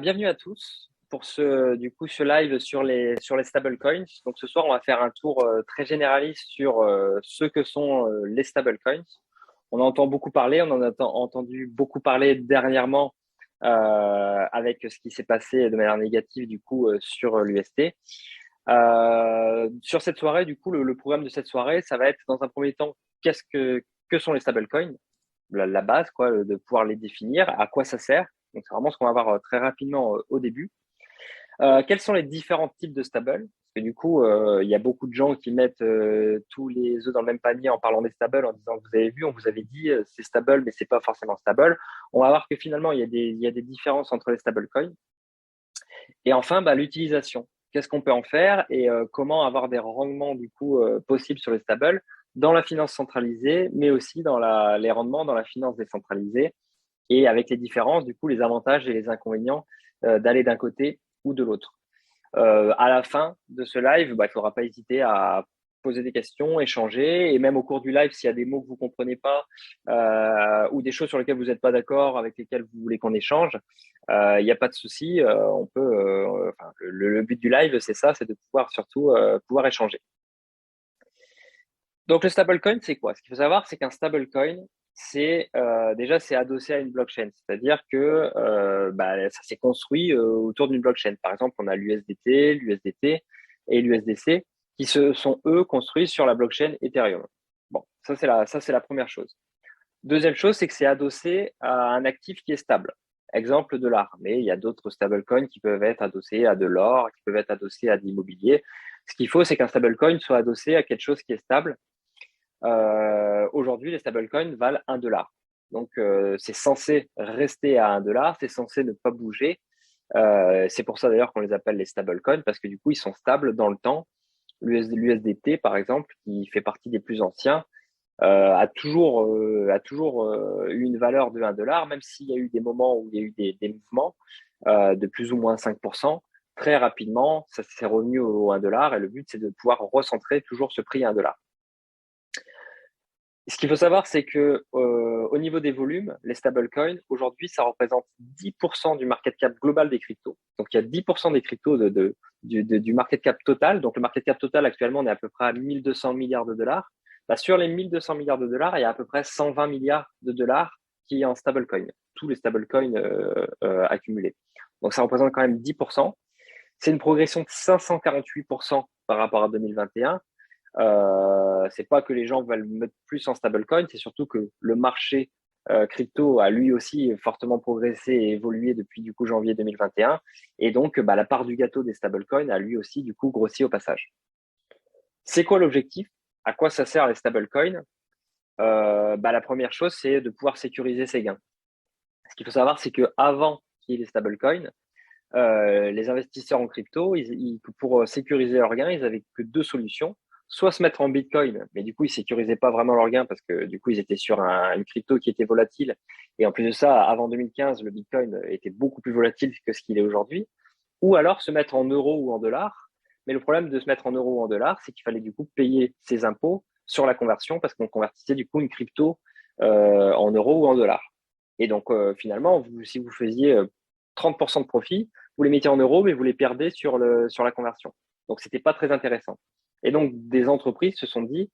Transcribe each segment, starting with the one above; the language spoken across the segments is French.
Bienvenue à tous pour ce live sur les stablecoins. Donc, ce soir, on va faire un tour très généraliste sur ce que sont les stablecoins. On en entend beaucoup parler, on en a entendu beaucoup parler dernièrement avec ce qui s'est passé de manière négative sur l'UST. Sur cette soirée, le programme de cette soirée, ça va être dans un premier temps, que sont les stablecoins, la base, quoi, de pouvoir les définir, à quoi ça sert. Donc, c'est vraiment ce qu'on va voir très rapidement au début. Quels sont les différents types de stables? Parce que il y a beaucoup de gens qui mettent tous les œufs dans le même panier en parlant des stables, en disant, vous avez vu, on vous avait dit, c'est stable, mais c'est pas forcément stable. On va voir que finalement, il y a des différences entre les stablecoins. Et enfin, l'utilisation. Qu'est-ce qu'on peut en faire et comment avoir des rendements possibles sur les stables dans la finance centralisée, mais aussi dans les rendements dans la finance décentralisée et avec les différences, les avantages et les inconvénients d'aller d'un côté ou de l'autre. À la fin de ce live, il ne faudra pas hésiter à poser des questions, échanger, et même au cours du live, s'il y a des mots que vous comprenez pas ou des choses sur lesquelles vous n'êtes pas d'accord, avec lesquelles vous voulez qu'on échange, il n'y a pas de souci. On peut. Le but du live, c'est ça, c'est de pouvoir surtout pouvoir échanger. Donc le stablecoin, c'est quoi? Ce qu'il faut savoir, c'est qu'un stablecoin, c'est adossé à une blockchain, c'est-à-dire que ça s'est construit autour d'une blockchain. Par exemple, on a l'USDT et l'USDC qui se sont eux construits sur la blockchain Ethereum. Bon, ça c'est la première chose. Deuxième chose, c'est que c'est adossé à un actif qui est stable. Exemple de l'art, mais il y a d'autres stablecoins qui peuvent être adossés à de l'or, qui peuvent être adossés à de l'immobilier. Ce qu'il faut, c'est qu'un stablecoin soit adossé à quelque chose qui est stable. Aujourd'hui, les stablecoins valent 1 dollar. Donc, c'est censé rester à 1 dollar, c'est censé ne pas bouger. C'est pour ça d'ailleurs qu'on les appelle les stablecoins, parce que ils sont stables dans le temps. L'USDT, par exemple, qui fait partie des plus anciens, a toujours eu une valeur de 1 dollar, même s'il y a eu des moments où il y a eu des mouvements de plus ou moins 5%. Très rapidement, ça s'est revenu au 1 dollar et le but, c'est de pouvoir recentrer toujours ce prix à 1 dollar. Ce qu'il faut savoir, c'est que au niveau des volumes, les stablecoins, aujourd'hui, ça représente 10% du market cap global des cryptos. Donc, il y a 10% des cryptos du market cap total. Donc, le market cap total, actuellement, on est à peu près à 1200 milliards de dollars. Sur les 1200 milliards de dollars, il y a à peu près 120 milliards de dollars qui est en stablecoin. Tous les stablecoins accumulés. Donc, ça représente quand même 10%. C'est une progression de 548% par rapport à 2021. C'est pas que les gens veulent mettre plus en stablecoin, c'est surtout que le marché crypto a lui aussi fortement progressé et évolué depuis janvier 2021, et donc la part du gâteau des stablecoins a lui aussi grossi au passage. C'est quoi l'objectif? À quoi ça sert les stablecoins? La première chose, c'est de pouvoir sécuriser ses gains. Ce qu'il faut savoir, c'est que avant qu'il y ait les stablecoins, les investisseurs en crypto, pour sécuriser leurs gains, ils avaient que deux solutions. Soit se mettre en Bitcoin, mais ils sécurisaient pas vraiment leurs gains parce que ils étaient sur une crypto qui était volatile. Et en plus de ça, avant 2015, le Bitcoin était beaucoup plus volatile que ce qu'il est aujourd'hui. Ou alors se mettre en euros ou en dollars. Mais le problème de se mettre en euros ou en dollars, c'est qu'il fallait payer ses impôts sur la conversion parce qu'on convertissait une crypto en euros ou en dollars. Et donc finalement, si vous faisiez 30% de profit, vous les mettiez en euros, mais vous les perdez sur la conversion. Donc, c'était pas très intéressant. Et donc, des entreprises se sont dit,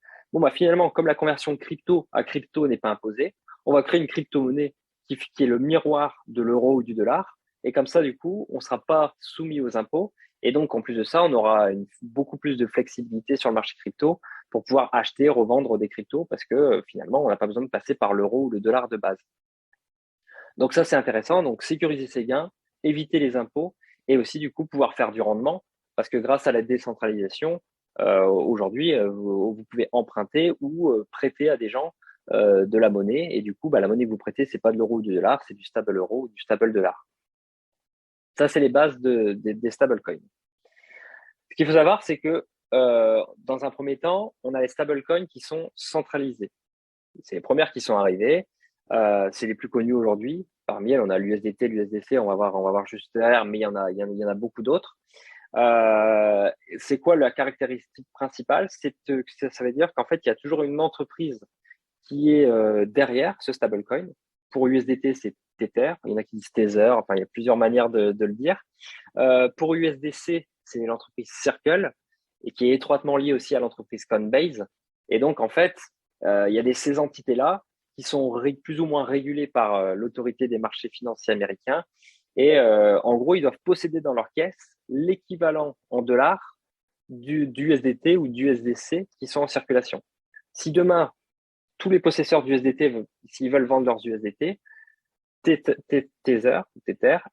finalement, comme la conversion crypto à crypto n'est pas imposée, on va créer une crypto-monnaie qui est le miroir de l'euro ou du dollar. Et comme ça, on ne sera pas soumis aux impôts. Et donc, en plus de ça, on aura beaucoup plus de flexibilité sur le marché crypto pour pouvoir acheter, revendre des cryptos parce que finalement, on n'a pas besoin de passer par l'euro ou le dollar de base. Donc ça, c'est intéressant. Donc, sécuriser ses gains, éviter les impôts et aussi, pouvoir faire du rendement parce que grâce à la décentralisation, aujourd'hui, vous pouvez emprunter ou prêter à des gens de la monnaie. Et la monnaie que vous prêtez, c'est pas de l'euro ou du dollar, c'est du stable euro ou du stable dollar. Ça, c'est les bases des stablecoins. Ce qu'il faut savoir, c'est que dans un premier temps, on a les stablecoins qui sont centralisés. C'est les premières qui sont arrivées. C'est les plus connues aujourd'hui. Parmi elles, on a l'USDT, l'USDC, on va voir juste derrière, mais il y en a beaucoup d'autres. C'est quoi la caractéristique principale? Ça veut dire qu'en fait, il y a toujours une entreprise qui est derrière ce stablecoin. Pour USDT, c'est Tether, il y en a qui disent Tether, enfin, il y a plusieurs manières de le dire. Pour USDC, c'est l'entreprise Circle et qui est étroitement liée aussi à l'entreprise Coinbase. Et donc, en fait, il y a ces entités-là qui sont plus ou moins régulées par l'autorité des marchés financiers américains. Et en gros, ils doivent posséder dans leur caisse l'équivalent en dollars du USDT ou du USDC qui sont en circulation. Si demain, tous les possesseurs d'USDT, s'ils veulent vendre leurs USDT, Tether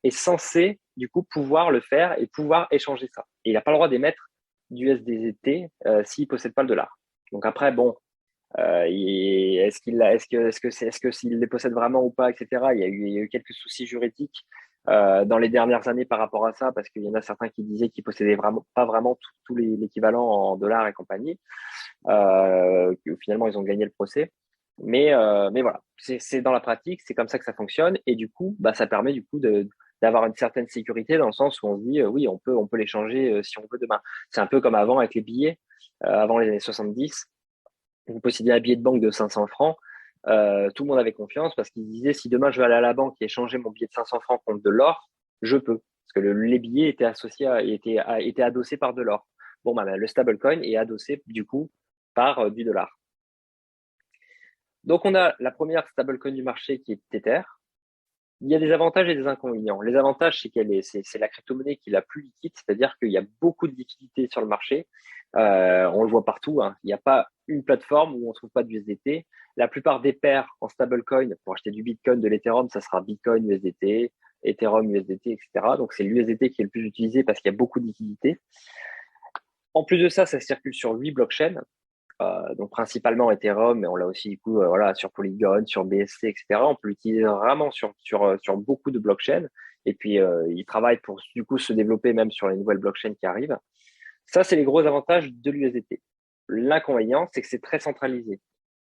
est censé du coup pouvoir le faire et pouvoir échanger ça. Et il n'a pas le droit d'émettre du USDT s'il ne possède pas le dollar. Donc après, bon, est-ce que s'il les possède vraiment ou pas, etc. Il y a eu quelques soucis juridiques dans les dernières années par rapport à ça, parce qu'il y en a certains qui disaient qu'ils possédaient vraiment pas vraiment tout l'équivalent en dollars et compagnie. Finalement, ils ont gagné le procès. Mais voilà, c'est dans la pratique, c'est comme ça que ça fonctionne. Et du coup, bah, ça permet du coup d'avoir une certaine sécurité dans le sens où on se dit, oui, on peut les changer si on veut demain. C'est un peu comme avant avec les billets, avant les années 70. Vous possédiez un billet de banque de 500 francs. Tout le monde avait confiance parce qu'ils disaient, si demain je vais aller à la banque et échanger mon billet de 500 francs contre de l'or, je peux. Parce que les billets étaient étaient adossés par de l'or. Bon, bah, le stablecoin est adossé du coup par du dollar. Donc, on a la première stablecoin du marché qui est Tether. Il y a des avantages et des inconvénients. Les avantages, c'est la crypto-monnaie qui est la plus liquide, c'est-à-dire qu'il y a beaucoup de liquidité sur le marché. On le voit partout, hein. Il n'y a pas une plateforme où on ne trouve pas de USDT. La plupart des paires en stablecoin, pour acheter du Bitcoin, de l'Ethereum, ça sera Bitcoin USDT, Ethereum USDT, etc. Donc, c'est l'USDT qui est le plus utilisé parce qu'il y a beaucoup de liquidité. En plus de ça, ça circule sur 8 blockchains. Donc principalement Ethereum, mais on l'a aussi du coup voilà, sur Polygon, sur BSC, etc. On peut l'utiliser vraiment sur beaucoup de blockchains. Et puis il travaille pour du coup se développer même sur les nouvelles blockchains qui arrivent. Ça, c'est les gros avantages de l'USDT. L'inconvénient, c'est que c'est très centralisé.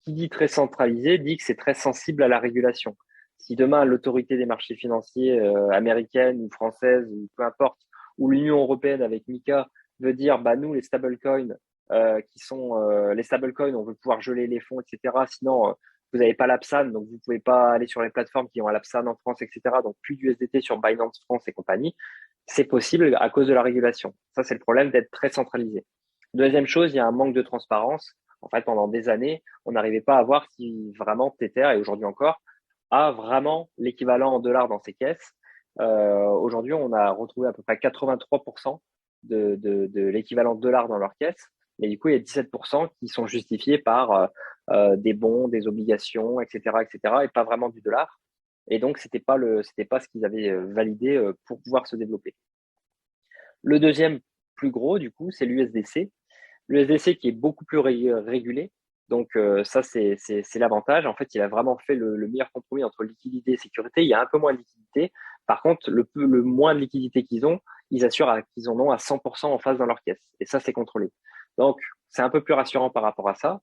Qui dit très centralisé dit que c'est très sensible à la régulation. Si demain l'autorité des marchés financiers américaine ou française ou peu importe, ou l'Union européenne avec MiCA veut dire bah nous les stablecoins qui sont les stablecoins, on veut pouvoir geler les fonds, etc. Sinon, vous n'avez pas l'Absan, donc vous ne pouvez pas aller sur les plateformes qui ont l'Absan en France, etc. Donc plus d'USDT sur Binance France et compagnie. C'est possible à cause de la régulation. Ça, c'est le problème d'être très centralisé. Deuxième chose, il y a un manque de transparence. En fait, pendant des années, on n'arrivait pas à voir si vraiment Tether, et aujourd'hui encore, a vraiment l'équivalent en dollars dans ses caisses. Aujourd'hui, on a retrouvé à peu près 83% de l'équivalent de dollars dans leurs caisses. Mais du coup, il y a 17% qui sont justifiés par des bons, des obligations, etc., etc., et pas vraiment du dollar. Et donc, c'était pas ce qu'ils avaient validé pour pouvoir se développer. Le deuxième plus gros, du coup, c'est l'USDC. L'USDC qui est beaucoup plus régulé. Donc, ça, c'est l'avantage. En fait, il a vraiment fait le meilleur compromis entre liquidité et sécurité. Il y a un peu moins de liquidité. Par contre, le moins de liquidité qu'ils ont, ils assurent qu'ils en ont à 100% en face dans leur caisse. Et ça, c'est contrôlé. Donc, c'est un peu plus rassurant par rapport à ça.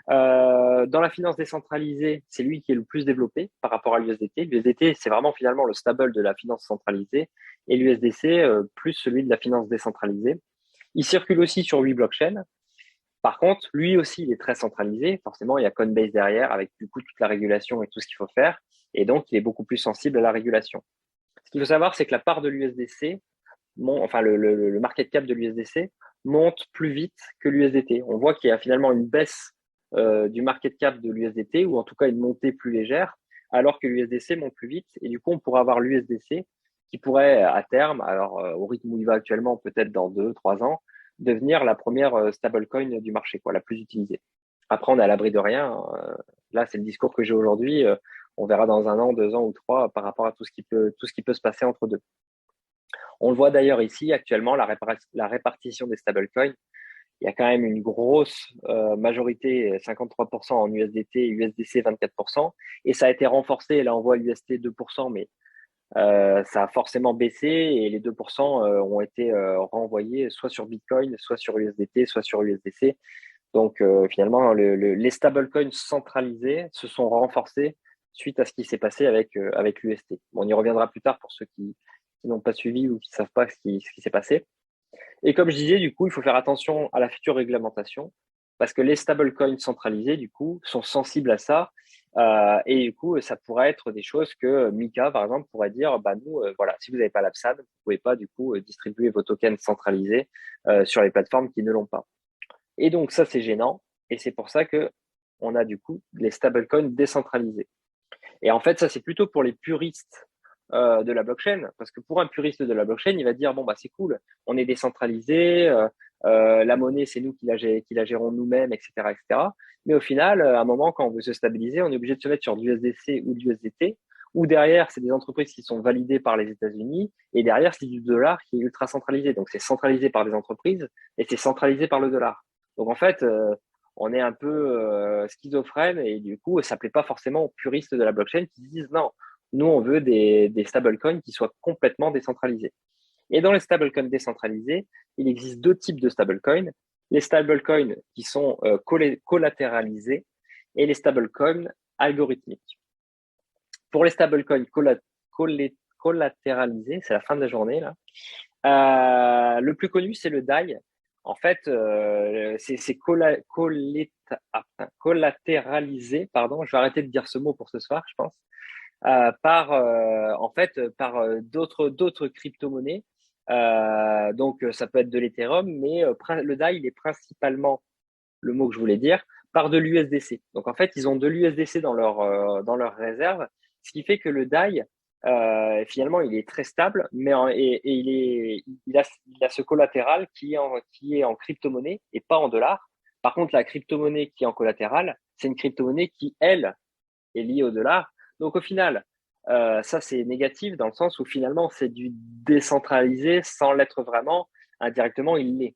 Dans la finance décentralisée, c'est lui qui est le plus développé par rapport à l'USDT. L'USDT, c'est vraiment finalement le stable de la finance centralisée et l'USDC plus celui de la finance décentralisée. Il circule aussi sur 8 blockchains. Par contre, lui aussi, il est très centralisé. Forcément, il y a Coinbase derrière avec du coup toute la régulation et tout ce qu'il faut faire. Et donc, il est beaucoup plus sensible à la régulation. Ce qu'il faut savoir, c'est que la part de l'USDC, enfin le market cap de l'USDC monte plus vite que l'USDT. On voit qu'il y a finalement une baisse du market cap de l'USDT, ou en tout cas une montée plus légère, alors que l'USDC monte plus vite. Et du coup, on pourrait avoir l'USDC qui pourrait à terme, alors au rythme où il va actuellement, peut-être dans 2, 3 ans, devenir la première stablecoin du marché, quoi, la plus utilisée. Après, on est à l'abri de rien. Là, c'est le discours que j'ai aujourd'hui. On verra dans 1 an, 2 ans ou 3 par rapport à tout ce qui peut se passer entre deux. On le voit d'ailleurs ici, actuellement, la répartition des stablecoins. Il y a quand même une grosse majorité, 53% en USDT, USDC 24%. Et ça a été renforcé. Là, on voit l'UST 2%, mais ça a forcément baissé et les 2% ont été renvoyés soit sur Bitcoin, soit sur USDT, soit sur USDC. Donc, finalement, les stablecoins centralisés se sont renforcés suite à ce qui s'est passé avec l'UST. Bon, on y reviendra plus tard pour ceux qui n'ont pas suivi ou qui ne savent pas ce qui s'est passé. Et comme je disais, du coup, il faut faire attention à la future réglementation parce que les stablecoins centralisés, du coup, sont sensibles à ça Et du coup, ça pourrait être des choses que Mika, par exemple, pourrait dire, bah nous, voilà, si vous n'avez pas l'AppSAD, vous pouvez pas du coup distribuer vos tokens centralisés sur les plateformes qui ne l'ont pas. Et donc ça, c'est gênant, et c'est pour ça que on a du coup les stablecoins décentralisés. Et en fait, ça, c'est plutôt pour les puristes de la blockchain, parce que pour un puriste de la blockchain, il va dire, bon, bah c'est cool, on est décentralisé, la monnaie, c'est nous qui la gérons nous-mêmes, etc., etc. Mais au final, à un moment, quand on veut se stabiliser, on est obligé de se mettre sur du USDC ou du USDT, ou derrière, c'est des entreprises qui sont validées par les États-Unis, et derrière, c'est du dollar qui est ultra centralisé. Donc, c'est centralisé par des entreprises, et c'est centralisé par le dollar. Donc, en fait, on est un peu schizophrène, et du coup, ça plaît pas forcément aux puristes de la blockchain qui disent non, nous, on veut des stablecoins qui soient complètement décentralisés. Et dans les stablecoins décentralisés, il existe deux types de stablecoins. Les stablecoins qui sont collatéralisés et les stablecoins algorithmiques. Pour les stablecoins collatéralisés, c'est la fin de la journée là. Le plus connu, c'est le DAI. En fait, c'est collatéralisé, pardon, je vais arrêter de dire ce mot pour ce soir, je pense, par d'autres crypto-monnaies. Donc, ça peut être de l'Ethereum, mais le DAI, il est principalement, le mot que je voulais dire, par de l'USDC. Donc, en fait, ils ont de l'USDC dans leur réserve, ce qui fait que le DAI, finalement, il est très stable, et il a ce collatéral qui est en crypto-monnaie et pas en dollars. Par contre, la crypto-monnaie qui est en collatéral, c'est une crypto-monnaie qui, elle, est liée au dollar. Donc, au final, ça, c'est négatif dans le sens où finalement, c'est du décentralisé sans l'être vraiment. Indirectement, il l'est.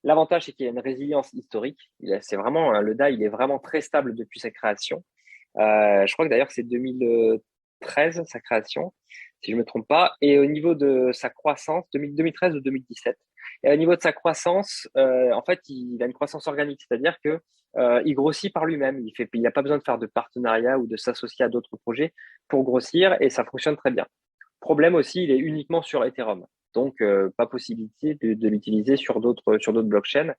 L'avantage, c'est qu'il y a une résilience historique. C'est vraiment, le DAI, il est vraiment très stable depuis sa création. Je crois que d'ailleurs, c'est 2013, sa création, si je ne me trompe pas. Et au niveau de sa croissance, 2013 ou 2017. Et au niveau de sa croissance, en fait, il a une croissance organique, c'est-à-dire que il grossit par lui-même. Il n'a pas besoin de faire de partenariat ou de s'associer à d'autres projets pour grossir, et ça fonctionne très bien. Problème aussi, il est uniquement sur Ethereum. Donc, pas possibilité de l'utiliser sur d'autres blockchains.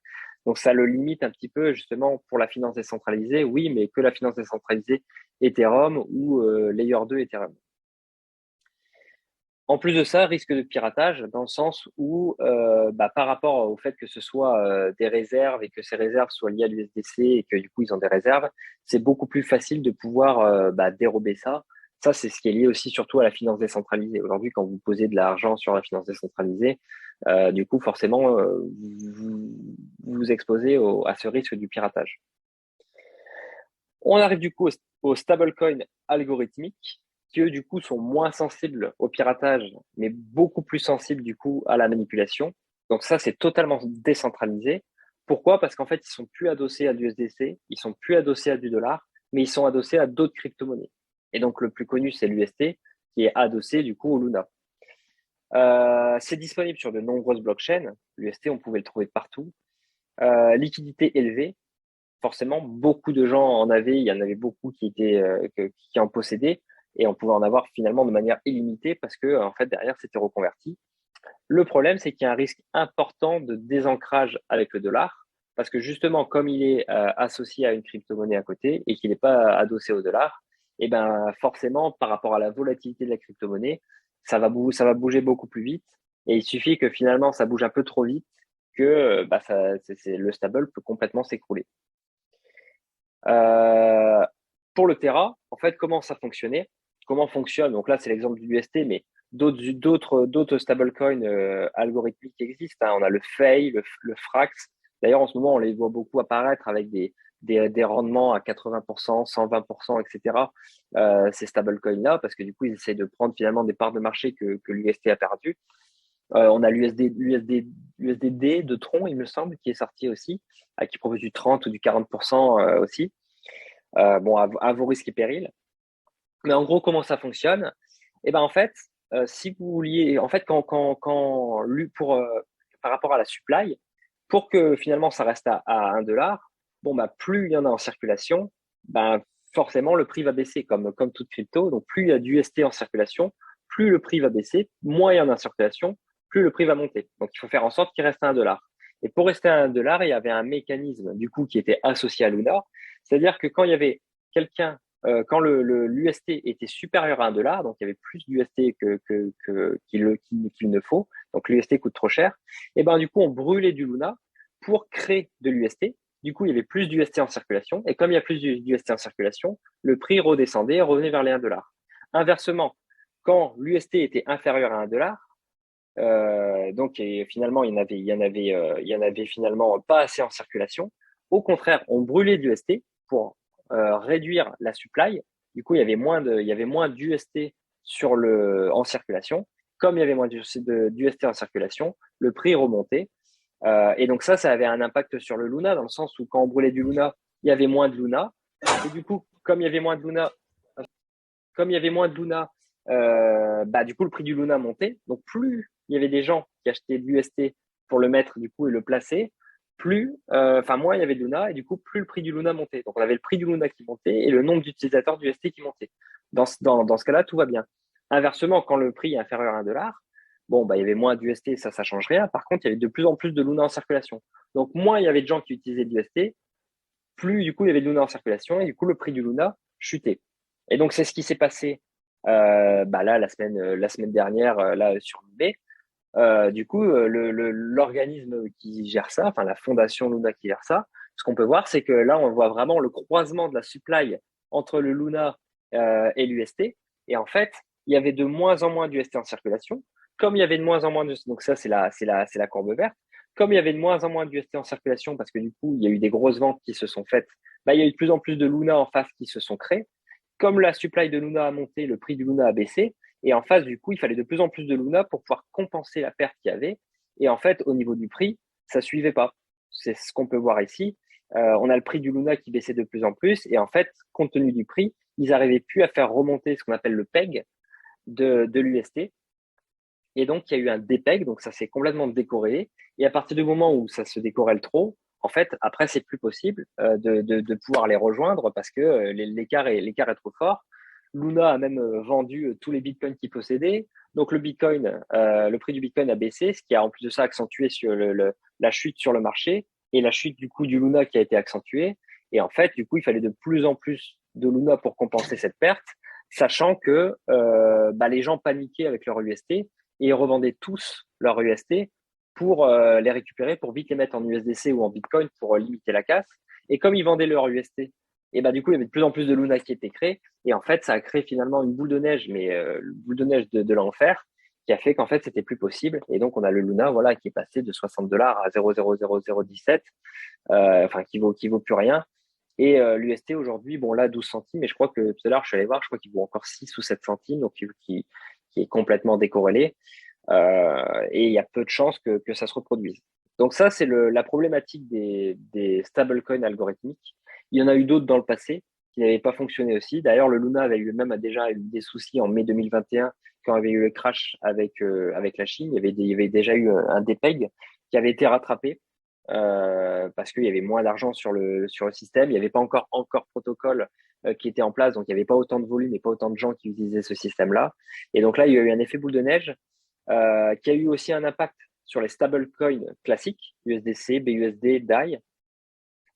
Donc, ça le limite un petit peu, justement, pour la finance décentralisée. Oui, mais que la finance décentralisée Ethereum ou Layer 2 Ethereum. En plus de ça, risque de piratage, dans le sens où, par rapport au fait que ce soit des réserves et que ces réserves soient liées à l'USDC et que du coup ils ont des réserves, c'est beaucoup plus facile de pouvoir dérober ça. Ça, c'est ce qui est lié aussi surtout à la finance décentralisée. Aujourd'hui, quand vous posez de l'argent sur la finance décentralisée, du coup, forcément, vous vous exposez à ce risque du piratage. On arrive du coup aux stablecoins algorithmiques qui, eux, du coup, sont moins sensibles au piratage, mais beaucoup plus sensibles, du coup, à la manipulation. Donc ça, c'est totalement décentralisé. Pourquoi? Parce qu'en fait, ils sont plus adossés à l'USDC, ils sont plus adossés à du dollar, mais ils sont adossés à d'autres crypto-monnaies. Et donc, le plus connu, c'est l'UST, qui est adossé, du coup, au Luna. C'est disponible sur de nombreuses blockchains. L'UST, on pouvait le trouver partout. Liquidité élevée, forcément, beaucoup de gens en avaient, il y en avait beaucoup qui en possédaient, et on pouvait en avoir finalement de manière illimitée parce que, en fait, derrière, c'était reconverti. Le problème, c'est qu'il y a un risque important de désancrage avec le dollar, parce que justement, comme il est associé à une crypto-monnaie à côté et qu'il n'est pas adossé au dollar, et ben forcément, par rapport à la volatilité de la crypto-monnaie, ça va bouger beaucoup plus vite. Et il suffit que finalement, ça bouge un peu trop vite que le stable peut complètement s'écrouler. Euh, pour le Terra, en fait, comment ça fonctionnait? Comment fonctionne? Donc là, c'est l'exemple du UST, mais d'autres stablecoins algorithmiques existent, hein. On a le FEI, le Frax. D'ailleurs, en ce moment, on les voit beaucoup apparaître avec des rendements à 80%, 120%, etc. Ces stablecoins-là, parce que du coup, ils essayent de prendre finalement des parts de marché que l'UST a perdu. On a l'USDD de Tron, il me semble, qui est sorti aussi, qui propose du 30 ou du 40% aussi. Bon, à vos risques et périls. Mais en gros, comment ça fonctionne? Eh ben, en fait, si vous vouliez, en fait, par rapport à la supply, pour que finalement ça reste à 1 dollar, bon, bah, plus il y en a en circulation, ben, forcément, le prix va baisser, comme toute crypto. Donc, plus il y a d'UST en circulation, plus le prix va baisser, moins il y en a en circulation, plus le prix va monter. Donc, il faut faire en sorte qu'il reste à 1 dollar. Et pour rester à 1 dollar, il y avait un mécanisme, du coup, qui était associé à Luna. C'est-à-dire que quand il y avait quelqu'un quand l'UST était supérieur à 1 $, donc il y avait plus d'UST qu'il ne faut, donc l'UST coûte trop cher, et ben du coup on brûlait du Luna pour créer de l'UST. Du coup, il y avait plus d'UST en circulation, et comme il y a plus d'UST en circulation, le prix redescendait et revenait vers les 1 $. Inversement, quand l'UST était inférieur à 1 $, donc et finalement il y en avait finalement pas assez en circulation. Au contraire, on brûlait d'UST pour réduire la supply. Du coup, il y avait moins d'UST en circulation. Comme il y avait moins d'UST en circulation, le prix remontait. Et donc ça avait un impact sur le Luna dans le sens où quand on brûlait du Luna, il y avait moins de Luna. Et du coup, comme il y avait moins de Luna, bah, du coup, le prix du Luna montait. Donc, plus il y avait des gens qui achetaient de l'UST pour le mettre, du coup, et le placer, moins il y avait de Luna, et du coup, plus le prix du Luna montait. Donc, on avait le prix du Luna qui montait et le nombre d'utilisateurs d'UST qui montait. Dans ce cas-là, tout va bien. Inversement, quand le prix est inférieur à 1 $, bon, bah, il y avait moins d'UST, ça change rien. Par contre, il y avait de plus en plus de Luna en circulation. Donc, moins il y avait de gens qui utilisaient de l'UST, plus, du coup, il y avait de Luna en circulation, et du coup, le prix du Luna chutait. Et donc, c'est ce qui s'est passé bah là, la semaine dernière, là, sur eBay. Du coup, l'organisme qui gère ça, enfin la fondation Luna qui gère ça, ce qu'on peut voir, c'est que là, on voit vraiment le croisement de la supply entre le Luna et l'UST. Et en fait, il y avait de moins en moins d'UST en circulation. Comme il y avait de moins en moins de... Donc ça, c'est la courbe verte. Comme il y avait de moins en moins d'UST en circulation, parce que du coup, il y a eu des grosses ventes qui se sont faites, bah, il y a eu de plus en plus de Luna en face qui se sont créés. Comme la supply de Luna a monté, le prix du Luna a baissé. Et en face, du coup, il fallait de plus en plus de Luna pour pouvoir compenser la perte qu'il y avait. Et en fait, au niveau du prix, ça suivait pas. C'est ce qu'on peut voir ici. On a le prix du Luna qui baissait de plus en plus. Et en fait, compte tenu du prix, ils n'arrivaient plus à faire remonter ce qu'on appelle le PEG de l'UST. Et donc, il y a eu un dépeg, donc ça s'est complètement décorrélé. Et à partir du moment où ça se décorrèle trop, en fait, après, c'est plus possible de pouvoir les rejoindre parce que l'écart est trop fort. Luna a même vendu tous les bitcoins qu'il possédait. Donc, le prix du bitcoin a baissé, ce qui a en plus de ça accentué sur la chute sur le marché et la chute du coût du Luna qui a été accentuée. Et en fait, du coup, il fallait de plus en plus de Luna pour compenser cette perte, sachant que bah, les gens paniquaient avec leur UST et ils revendaient tous leurs UST pour les récupérer, pour vite les mettre en USDC ou en Bitcoin pour limiter la casse. Et comme ils vendaient leurs UST, et bah, du coup, il y avait de plus en plus de Luna qui étaient créés. Et en fait, ça a créé finalement une boule de neige, mais une boule de neige de l'enfer, qui a fait qu'en fait, c'était plus possible. Et donc, on a le Luna, voilà, qui est passé de 60 $ à 0,00017, enfin, qui vaut plus rien. Et l'UST aujourd'hui, bon là 12 centimes, mais je crois que tout à l'heure je suis allé voir, je crois qu'il vaut encore 6 ou 7 centimes, donc qui est complètement décorrélé. Et il y a peu de chances que ça se reproduise. Donc ça, c'est la problématique des stablecoins algorithmiques. Il y en a eu d'autres dans le passé qui n'avaient pas fonctionné aussi. D'ailleurs, le Luna avait eu même déjà eu des soucis en mai 2021 quand il y avait eu le crash avec la Chine. Il y avait déjà eu un dépeg qui avait été rattrapé parce qu'il y avait moins d'argent sur le système. Il n'y avait pas encore protocole qui était en place, donc il n'y avait pas autant de volume et pas autant de gens qui utilisaient ce système-là. Et donc là, il y a eu un effet boule de neige qui a eu aussi un impact sur les stablecoins classiques, USDC, BUSD, DAI,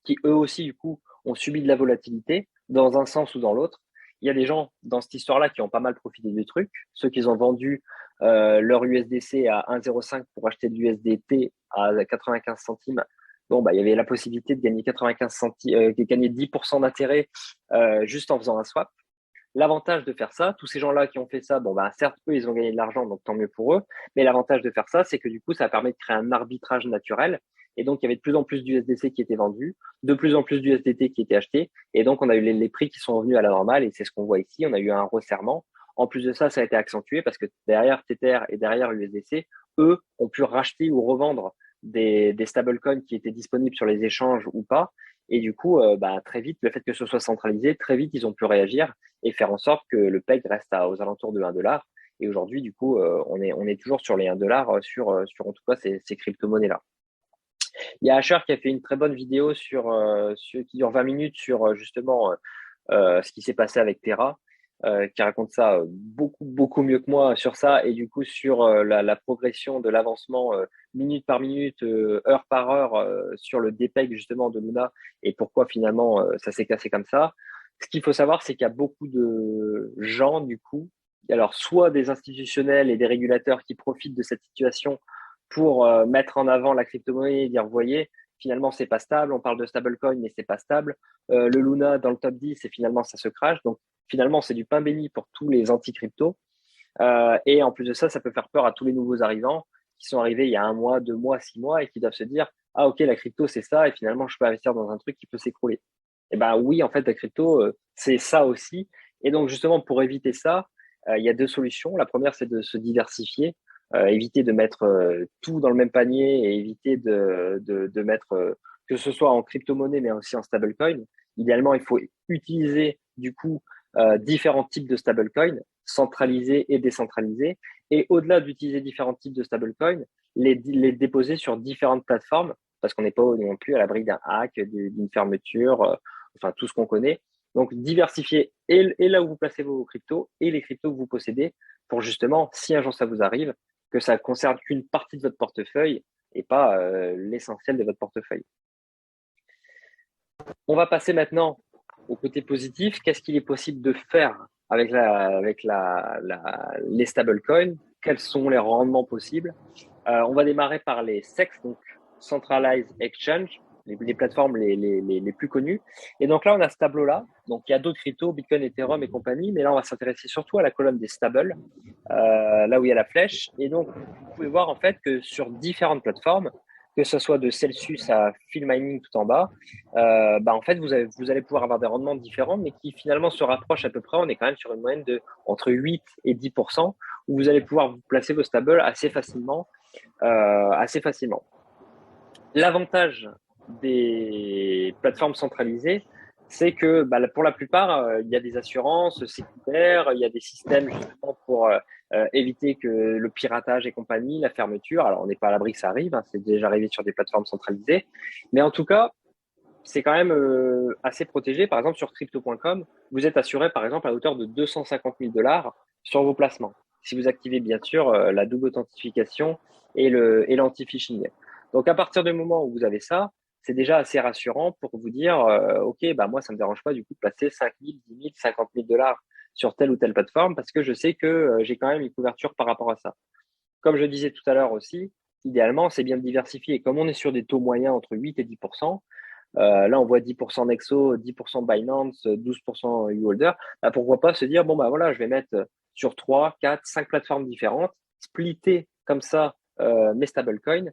qui eux aussi, du coup, ont subi de la volatilité dans un sens ou dans l'autre. Il y a des gens dans cette histoire-là qui ont pas mal profité du truc. Ceux qui ont vendu leur USDC à 1,05 pour acheter de l'USDT à 95 centimes. Bon, bah, il y avait la possibilité de gagner 95 centimes, de gagner 10% d'intérêt juste en faisant un swap. L'avantage de faire ça, tous ces gens-là qui ont fait ça, bon, bah, certes, eux, ils ont gagné de l'argent, donc tant mieux pour eux. Mais l'avantage de faire ça, c'est que du coup, ça permet de créer un arbitrage naturel. Et donc, il y avait de plus en plus d'USDC qui étaient vendus, de plus en plus d'USDT qui étaient achetés. Et donc, on a eu les prix qui sont revenus à la normale. Et c'est ce qu'on voit ici. On a eu un resserrement. En plus de ça, ça a été accentué parce que derrière Tether et derrière USDC, eux ont pu racheter ou revendre des stablecoins qui étaient disponibles sur les échanges ou pas. Et du coup, bah, très vite, le fait que ce soit centralisé, très vite, ils ont pu réagir et faire en sorte que le PEG reste aux alentours de 1 $. Et aujourd'hui, du coup, on est toujours sur les 1 $ sur en tout cas ces crypto-monnaies-là. Il y a Asher qui a fait une très bonne vidéo qui dure 20 minutes sur justement ce qui s'est passé avec Terra, qui raconte ça beaucoup, beaucoup mieux que moi sur ça et du coup sur la progression de l'avancement minute par minute, heure par heure sur le dépeg justement de Luna et pourquoi finalement ça s'est cassé comme ça. Ce qu'il faut savoir, c'est qu'il y a beaucoup de gens, du coup, alors soit des institutionnels et des régulateurs qui profitent de cette situation pour mettre en avant la crypto-monnaie et dire, vous voyez, finalement, c'est pas stable, on parle de stablecoin, mais c'est pas stable. Le Luna dans le top 10, et finalement, ça se crache. Donc, finalement, c'est du pain béni pour tous les anti-crypto. Et en plus de ça, ça peut faire peur à tous les nouveaux arrivants qui sont arrivés il y a 1 mois, 2 mois, 6 mois et qui doivent se dire, ah, ok, la crypto, c'est ça, et finalement, je peux investir dans un truc qui peut s'écrouler. Eh ben oui, en fait, la crypto, c'est ça aussi. Et donc, justement, pour éviter ça, il y a deux solutions. La première, c'est de se diversifier, éviter de mettre tout dans le même panier et éviter de mettre, que ce soit en crypto-monnaie, mais aussi en stablecoin. Idéalement, il faut utiliser, du coup, différents types de stablecoin, centralisés et décentralisés. Et au-delà d'utiliser différents types de stablecoin, les déposer sur différentes plateformes, parce qu'on n'est pas non plus à l'abri d'un hack, d'une fermeture, enfin tout ce qu'on connaît. Donc diversifier et là où vous placez vos cryptos et les cryptos que vous possédez pour justement, si un jour ça vous arrive, que ça concerne qu'une partie de votre portefeuille et pas l'essentiel de votre portefeuille. On va passer maintenant au côté positif. Qu'est-ce qu'il est possible de faire avec les stablecoins? Quels sont les rendements possibles? On va démarrer par les CEX, donc Centralized Exchange, les plateformes les plus connues. Et donc là, on a ce tableau-là. Donc il y a d'autres cryptos, Bitcoin, Ethereum et compagnie, mais là, on va s'intéresser surtout à la colonne des stables, là où il y a la flèche. Et donc, vous pouvez voir en fait que sur différentes plateformes, que ce soit de Celsius à Field Mining tout en bas, en fait, vous allez pouvoir avoir des rendements différents, mais qui finalement se rapprochent à peu près. On est quand même sur une moyenne de entre 8 et 10%, où vous allez pouvoir vous placer vos stables assez facilement. L'avantage des plateformes centralisées, c'est que pour la plupart, il y a des assurances, c'est couvert, il y a des systèmes justement pour éviter que le piratage et compagnie, la fermeture. Alors, on n'est pas à l'abri que ça arrive, hein, c'est déjà arrivé sur des plateformes centralisées, mais en tout cas, c'est quand même assez protégé. Par exemple, sur crypto.com, vous êtes assuré, par exemple, à hauteur de 250 000 $ sur vos placements. Si vous activez, bien sûr, la double authentification et l'anti-phishing. Donc, à partir du moment où vous avez ça, c'est déjà assez rassurant pour vous dire, OK, moi, ça me dérange pas, du coup, de placer 5 000, 10 000, 50 000 $ sur telle ou telle plateforme parce que je sais que j'ai quand même une couverture par rapport à ça. Comme je disais tout à l'heure aussi, idéalement, c'est bien de diversifier. Comme on est sur des taux moyens entre 8 et 10%, là, on voit 10% Nexo, 10% Binance, 12% YouHolder. Pourquoi pas se dire, voilà, je vais mettre sur 3, 4, 5 plateformes différentes, splitter comme ça mes stablecoins.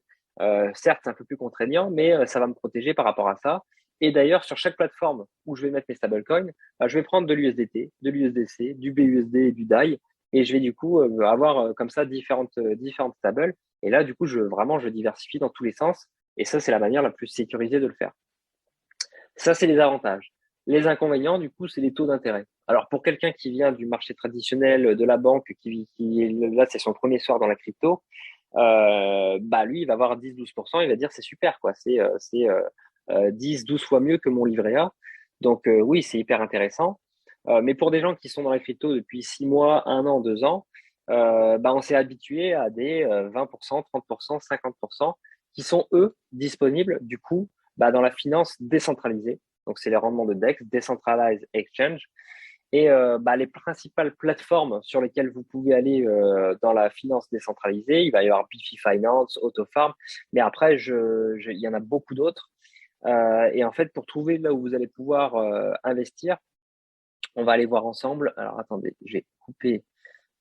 Certes, c'est un peu plus contraignant, mais ça va me protéger par rapport à ça. Et d'ailleurs, sur chaque plateforme où je vais mettre mes stablecoins, je vais prendre de l'USDT, de l'USDC, du BUSD et du DAI. Et je vais du coup avoir comme ça différentes stables. Et là, du coup, je diversifie dans tous les sens. Et ça, c'est la manière la plus sécurisée de le faire. Ça, c'est les avantages. Les inconvénients, du coup, c'est les taux d'intérêt. Alors, pour quelqu'un qui vient du marché traditionnel, de la banque, qui là, c'est son premier soir dans la crypto, lui, il va avoir 10-12%, il va dire c'est super, quoi. C'est 10-12 fois mieux que mon livret A. Donc, oui, c'est hyper intéressant. Mais pour des gens qui sont dans la crypto depuis 6 mois, 1 an, 2 ans, on s'est habitué à des 20%, 30%, 50% qui sont, eux, disponibles, du coup, dans la finance décentralisée. Donc, c'est les rendements de DEX, Decentralized Exchange. Et les principales plateformes sur lesquelles vous pouvez aller dans la finance décentralisée, il va y avoir Bifi Finance, Autofarm, mais après, il y en a beaucoup d'autres. Et en fait, pour trouver là où vous allez pouvoir investir, on va aller voir ensemble. Alors, attendez, je vais couper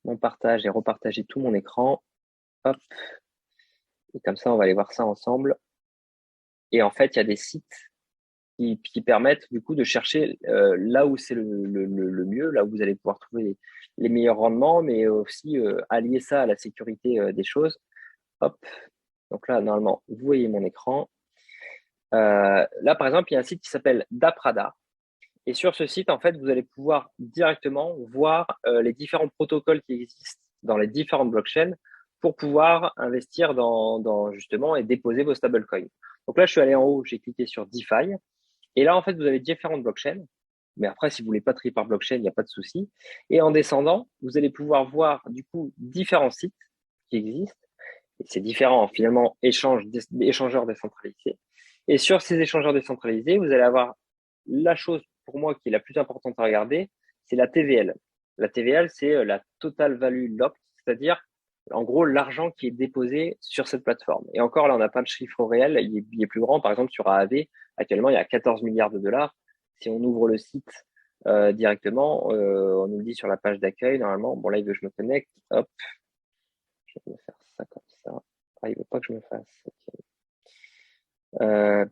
mon partage et repartager tout mon écran. Hop. Et comme ça, on va aller voir ça ensemble. Et en fait, il y a des sites qui permettent du coup de chercher là où c'est le mieux, là où vous allez pouvoir trouver les meilleurs rendements, mais aussi allier ça à la sécurité des choses. Hop. Donc là, normalement, vous voyez mon écran. Là, par exemple, il y a un site qui s'appelle Daprada. Et sur ce site, en fait, vous allez pouvoir directement voir les différents protocoles qui existent dans les différentes blockchains pour pouvoir investir dans justement et déposer vos stablecoins. Donc là, je suis allé en haut, j'ai cliqué sur DeFi. Et là, en fait, vous avez différentes blockchains. Mais après, si vous voulez pas trier par blockchain, il n'y a pas de souci. Et en descendant, vous allez pouvoir voir du coup différents sites qui existent. Et c'est différent, finalement, échangeurs décentralisés. Et sur ces échangeurs décentralisés, vous allez avoir la chose pour moi, qui est la plus importante à regarder, c'est la TVL. La TVL, c'est la Total Value Locked, c'est-à-dire, en gros, l'argent qui est déposé sur cette plateforme. Et encore, là, on n'a pas de chiffre réel, il est plus grand. Par exemple, sur AAV, actuellement, il y a 14 milliards de dollars. Si on ouvre le site directement, on nous le dit sur la page d'accueil, normalement. Bon, là, il veut que je me connecte. Hop, je vais me faire ça comme ça. Ah, il veut pas que je me fasse. Okay.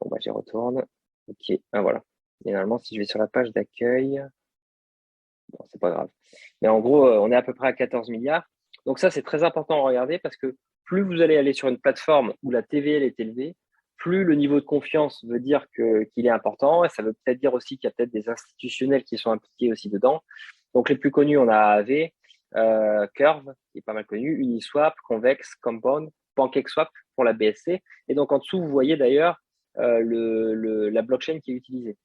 Bon, bah, j'y retourne. Ok, ah, voilà. Et normalement, si je vais sur la page d'accueil, bon, c'est pas grave. Mais en gros, on est à peu près à 14 milliards. Donc ça, c'est très important à regarder parce que plus vous allez aller sur une plateforme où la TVL est élevée, plus le niveau de confiance veut dire qu'il est important. Et ça veut peut-être dire aussi qu'il y a peut-être des institutionnels qui sont impliqués aussi dedans. Donc les plus connus, on a AAV, Curve, qui est pas mal connu, Uniswap, Convex, Compound, PancakeSwap pour la BSC. Et donc en dessous, vous voyez d'ailleurs la blockchain qui est utilisée.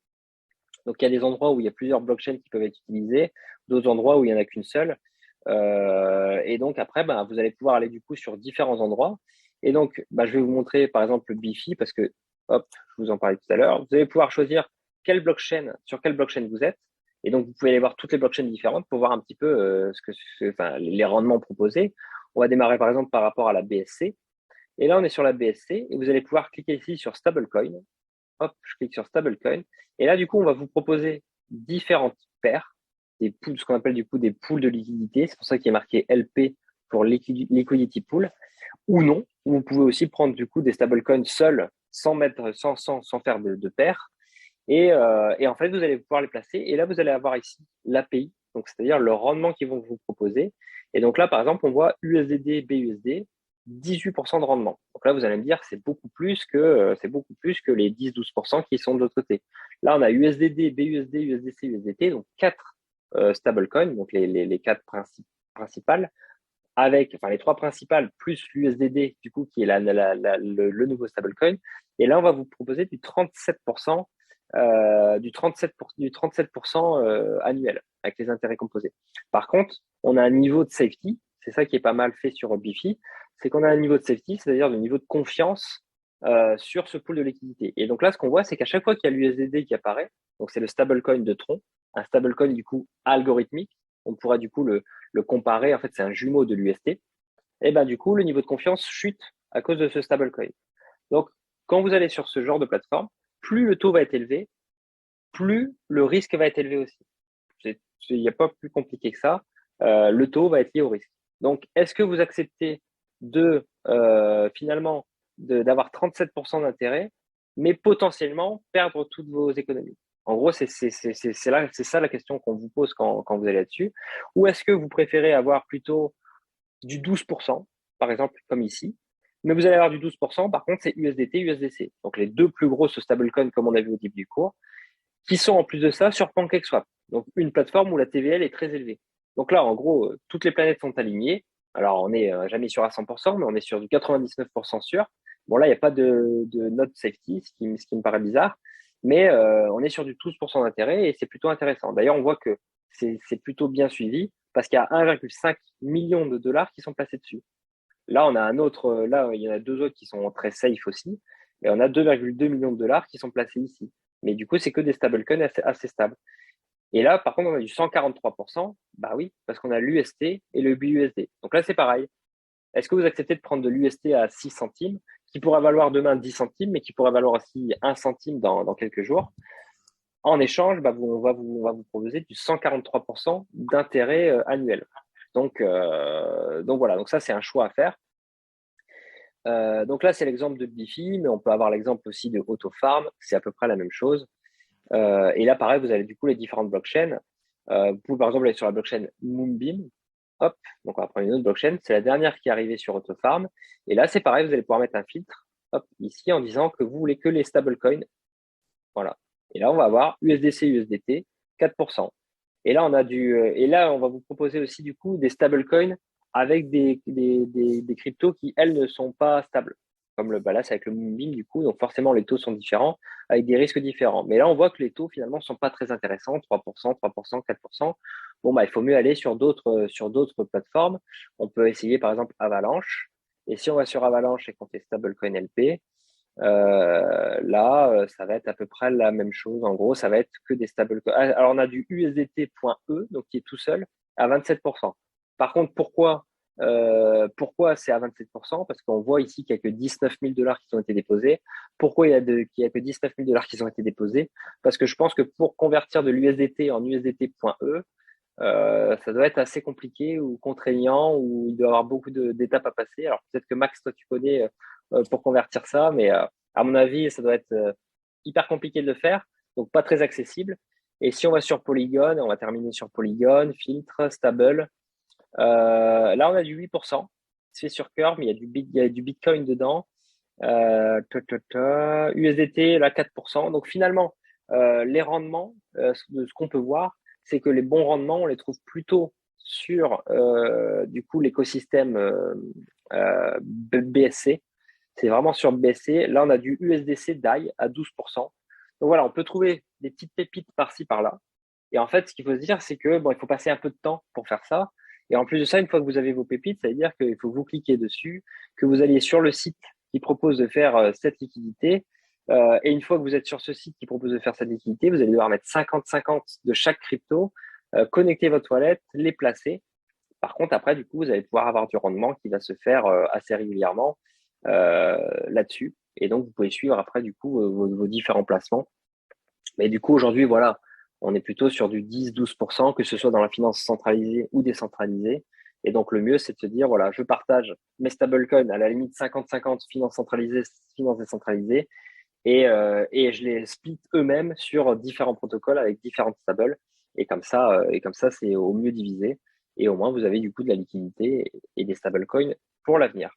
Donc, il y a des endroits où il y a plusieurs blockchains qui peuvent être utilisés, d'autres endroits où il n'y en a qu'une seule. Et donc, après, ben, vous allez pouvoir aller du coup sur différents endroits. Et donc, ben, je vais vous montrer par exemple le Bifi parce que, hop, je vous en parlais tout à l'heure. Vous allez pouvoir choisir sur quelle blockchain vous êtes. Et donc, vous pouvez aller voir toutes les blockchains différentes pour voir un petit peu enfin, les rendements proposés. On va démarrer par exemple par rapport à la BSC. Et là, on est sur la BSC et vous allez pouvoir cliquer ici sur Stablecoin. Hop, je clique sur Stablecoin. Et là, du coup, on va vous proposer différentes paires, des pools, ce qu'on appelle du coup des pools de liquidité. C'est pour ça qu'il est marqué LP pour Liquidity Pool. Ou non, vous pouvez aussi prendre du coup des stablecoins seuls, sans faire de paires. Et en fait, vous allez pouvoir les placer. Et là, vous allez avoir ici l'API, donc c'est-à-dire le rendement qu'ils vont vous proposer. Et donc là, par exemple, on voit USDD, BUSD, 18% de rendement. Donc là, vous allez me dire, c'est beaucoup plus que les 10-12% qui sont de l'autre côté. Là, on a USDD, BUSD, USDC, USDT, donc quatre stablecoins, donc les quatre principales, enfin les trois principales plus l'USDD, du coup, qui est le nouveau stablecoin. Et là, on va vous proposer du 37%, du 37% annuel avec les intérêts composés. Par contre, on a un niveau de safety, c'est ça qui est pas mal fait sur Bifi, c'est qu'on a un niveau de safety, c'est-à-dire le niveau de confiance sur ce pool de liquidité. Et donc là, ce qu'on voit, c'est qu'à chaque fois qu'il y a l'USDD qui apparaît, donc c'est le stablecoin de Tron, un stablecoin du coup algorithmique, on pourra du coup le comparer, en fait c'est un jumeau de l'UST, et ben du coup le niveau de confiance chute à cause de ce stablecoin. Donc quand vous allez sur ce genre de plateforme, plus le taux va être élevé, plus le risque va être élevé aussi. Il n'y a pas plus compliqué que ça. Le taux va être lié au risque. Donc, est-ce que vous acceptez finalement d'avoir 37% d'intérêt, mais potentiellement perdre toutes vos économies? En gros, c'est ça la question qu'on vous pose quand vous allez là-dessus. Ou est-ce que vous préférez avoir plutôt du 12%, par exemple, comme ici, mais vous allez avoir du 12%, par contre, c'est USDT, USDC. Donc, les deux plus grosses stablecoins, comme on a vu au début du cours, qui sont en plus de ça sur PancakeSwap. Donc, une plateforme où la TVL est très élevée. Donc là, en gros, toutes les planètes sont alignées. Alors, on n'est jamais sûr à 100%, mais on est sur du 99% sûr. Bon, là, il n'y a pas de note safety, ce qui me paraît bizarre, mais on est sur du 12% d'intérêt et c'est plutôt intéressant. D'ailleurs, on voit que c'est plutôt bien suivi parce qu'il y a 1,5 million de dollars qui sont placés dessus. Là, on a un autre, là, il y en a deux autres qui sont très safe aussi, et on a 2,2 millions de dollars qui sont placés ici. Mais du coup, c'est que des stablecoins assez stables. Et là, par contre, on a du 143%. Bah oui, parce qu'on a l'UST et le BUSD. Donc là, c'est pareil. Est-ce que vous acceptez de prendre de l'UST à 6 centimes, qui pourra valoir demain 10 centimes, mais qui pourra valoir aussi 1 centime dans quelques jours? En échange, bah, on va vous proposer du 143% d'intérêt annuel. Donc voilà, donc ça, c'est un choix à faire. Donc là, c'est l'exemple de Bifi, mais on peut avoir l'exemple aussi de Autofarm, c'est à peu près la même chose. Et là, pareil, vous avez du coup les différentes blockchains. Vous pouvez par exemple aller sur la blockchain Moonbeam. Hop, donc on va prendre une autre blockchain. C'est la dernière qui est arrivée sur Autofarm. Et là, c'est pareil, vous allez pouvoir mettre un filtre, hop, ici, en disant que vous voulez que les stablecoins. Voilà. Et là, on va avoir USDC, USDT, 4%. Et là, et là, on va vous proposer aussi du coup des stablecoins avec des cryptos qui, elles, ne sont pas stables. Comme là, c'est avec le Moonbeam, du coup, donc forcément, les taux sont différents, avec des risques différents. Mais là, on voit que les taux, finalement, sont pas très intéressants, 3%, 3%, 4%. Bon, bah, il faut mieux aller sur d'autres plateformes. On peut essayer, par exemple, Avalanche. Et si on va sur Avalanche et qu'on fait stablecoin LP, Ça va être à peu près la même chose. En gros, ça va être que des stablecoins. Alors, on a du USDT.E, donc qui est tout seul, à 27%. Par contre, pourquoi c'est à 27%? Parce qu'on voit ici qu'il n'y a que 19 000 dollars qui ont été déposés. Pourquoi qu'il y a que 19 000 dollars qui ont été déposés? Parce que je pense que pour convertir de l'USDT en USDT.E, ça doit être assez compliqué ou contraignant, ou il doit y avoir beaucoup d'étapes à passer. Alors peut-être que Max, toi, tu connais pour convertir ça, mais à mon avis, ça doit être hyper compliqué de le faire, donc pas très accessible. Et si on va sur Polygon, on va terminer sur Polygon, filtre, stable. Là, on a du 8%. C'est fait sur Curve, mais il y a du Bitcoin dedans. USDT, là, 4%. Donc finalement, les rendements, de ce qu'on peut voir, c'est que les bons rendements, on les trouve plutôt sur du coup l'écosystème BSC. C'est vraiment sur BSC. Là, on a du USDC DAI à 12%. Donc voilà, on peut trouver des petites pépites par-ci, par-là. Et en fait, ce qu'il faut se dire, c'est que bon, il faut passer un peu de temps pour faire ça. Et en plus de ça, une fois que vous avez vos pépites, ça veut dire qu'il faut que vous cliquez dessus, que vous alliez sur le site qui propose de faire cette liquidité. Et une fois que vous êtes sur ce site qui propose de faire cette liquidité, vous allez devoir mettre 50-50 de chaque crypto, connecter votre wallet, les placer. Par contre, après, du coup, vous allez pouvoir avoir du rendement qui va se faire assez régulièrement là-dessus. Et donc, vous pouvez suivre après, du coup, vos différents placements. Mais du coup, aujourd'hui, voilà, on est plutôt sur du 10-12%, que ce soit dans la finance centralisée ou décentralisée. Et donc, le mieux, c'est de se dire, voilà, je partage mes stablecoins à la limite 50-50, finance centralisée, finance décentralisée, et je les split eux-mêmes sur différents protocoles avec différentes stables. Et comme ça, c'est au mieux divisé. Et au moins, vous avez du coup de la liquidité et des stablecoins pour l'avenir.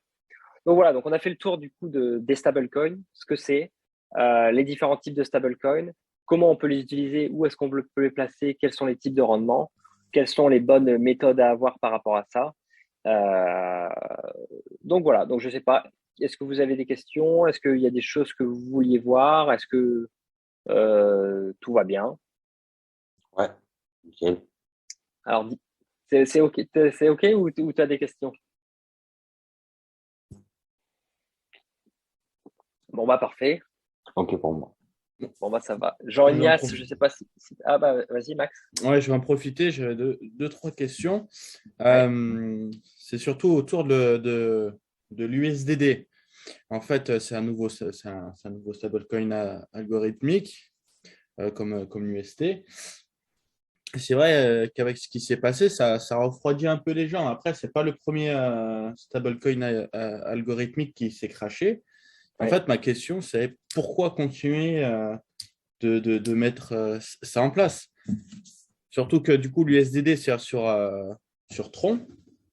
Donc voilà, donc on a fait le tour du coup des stablecoins, ce que c'est, les différents types de stablecoins, comment on peut les utiliser, où est-ce qu'on peut les placer, quels sont les types de rendement, quelles sont les bonnes méthodes à avoir par rapport à ça. Euh, donc voilà, donc je sais pas, est-ce que vous avez des questions? Est-ce qu'il y a des choses que vous vouliez voir? Est-ce que tout va bien? Ouais, nickel. Alors, c'est OK, c'est OK ou tu as des questions? Bon, bah parfait. Ok pour moi. Bon, bah ça va. Je vais en Jean-Ignace, je profiter. sais pas si... Ah bah vas-y, Max. Ouais, je vais en profiter. J'avais deux, trois questions. Ouais. C'est surtout autour de l'USDD. En fait, c'est un nouveau stablecoin algorithmique comme l'UST. C'est vrai qu'avec ce qui s'est passé, ça refroidit un peu les gens. Après, ce n'est pas le premier stablecoin algorithmique qui s'est crashé. En Ouais. fait, ma question, c'est pourquoi continuer de mettre ça en place? Surtout que du coup, l'USDD sert sur Tron,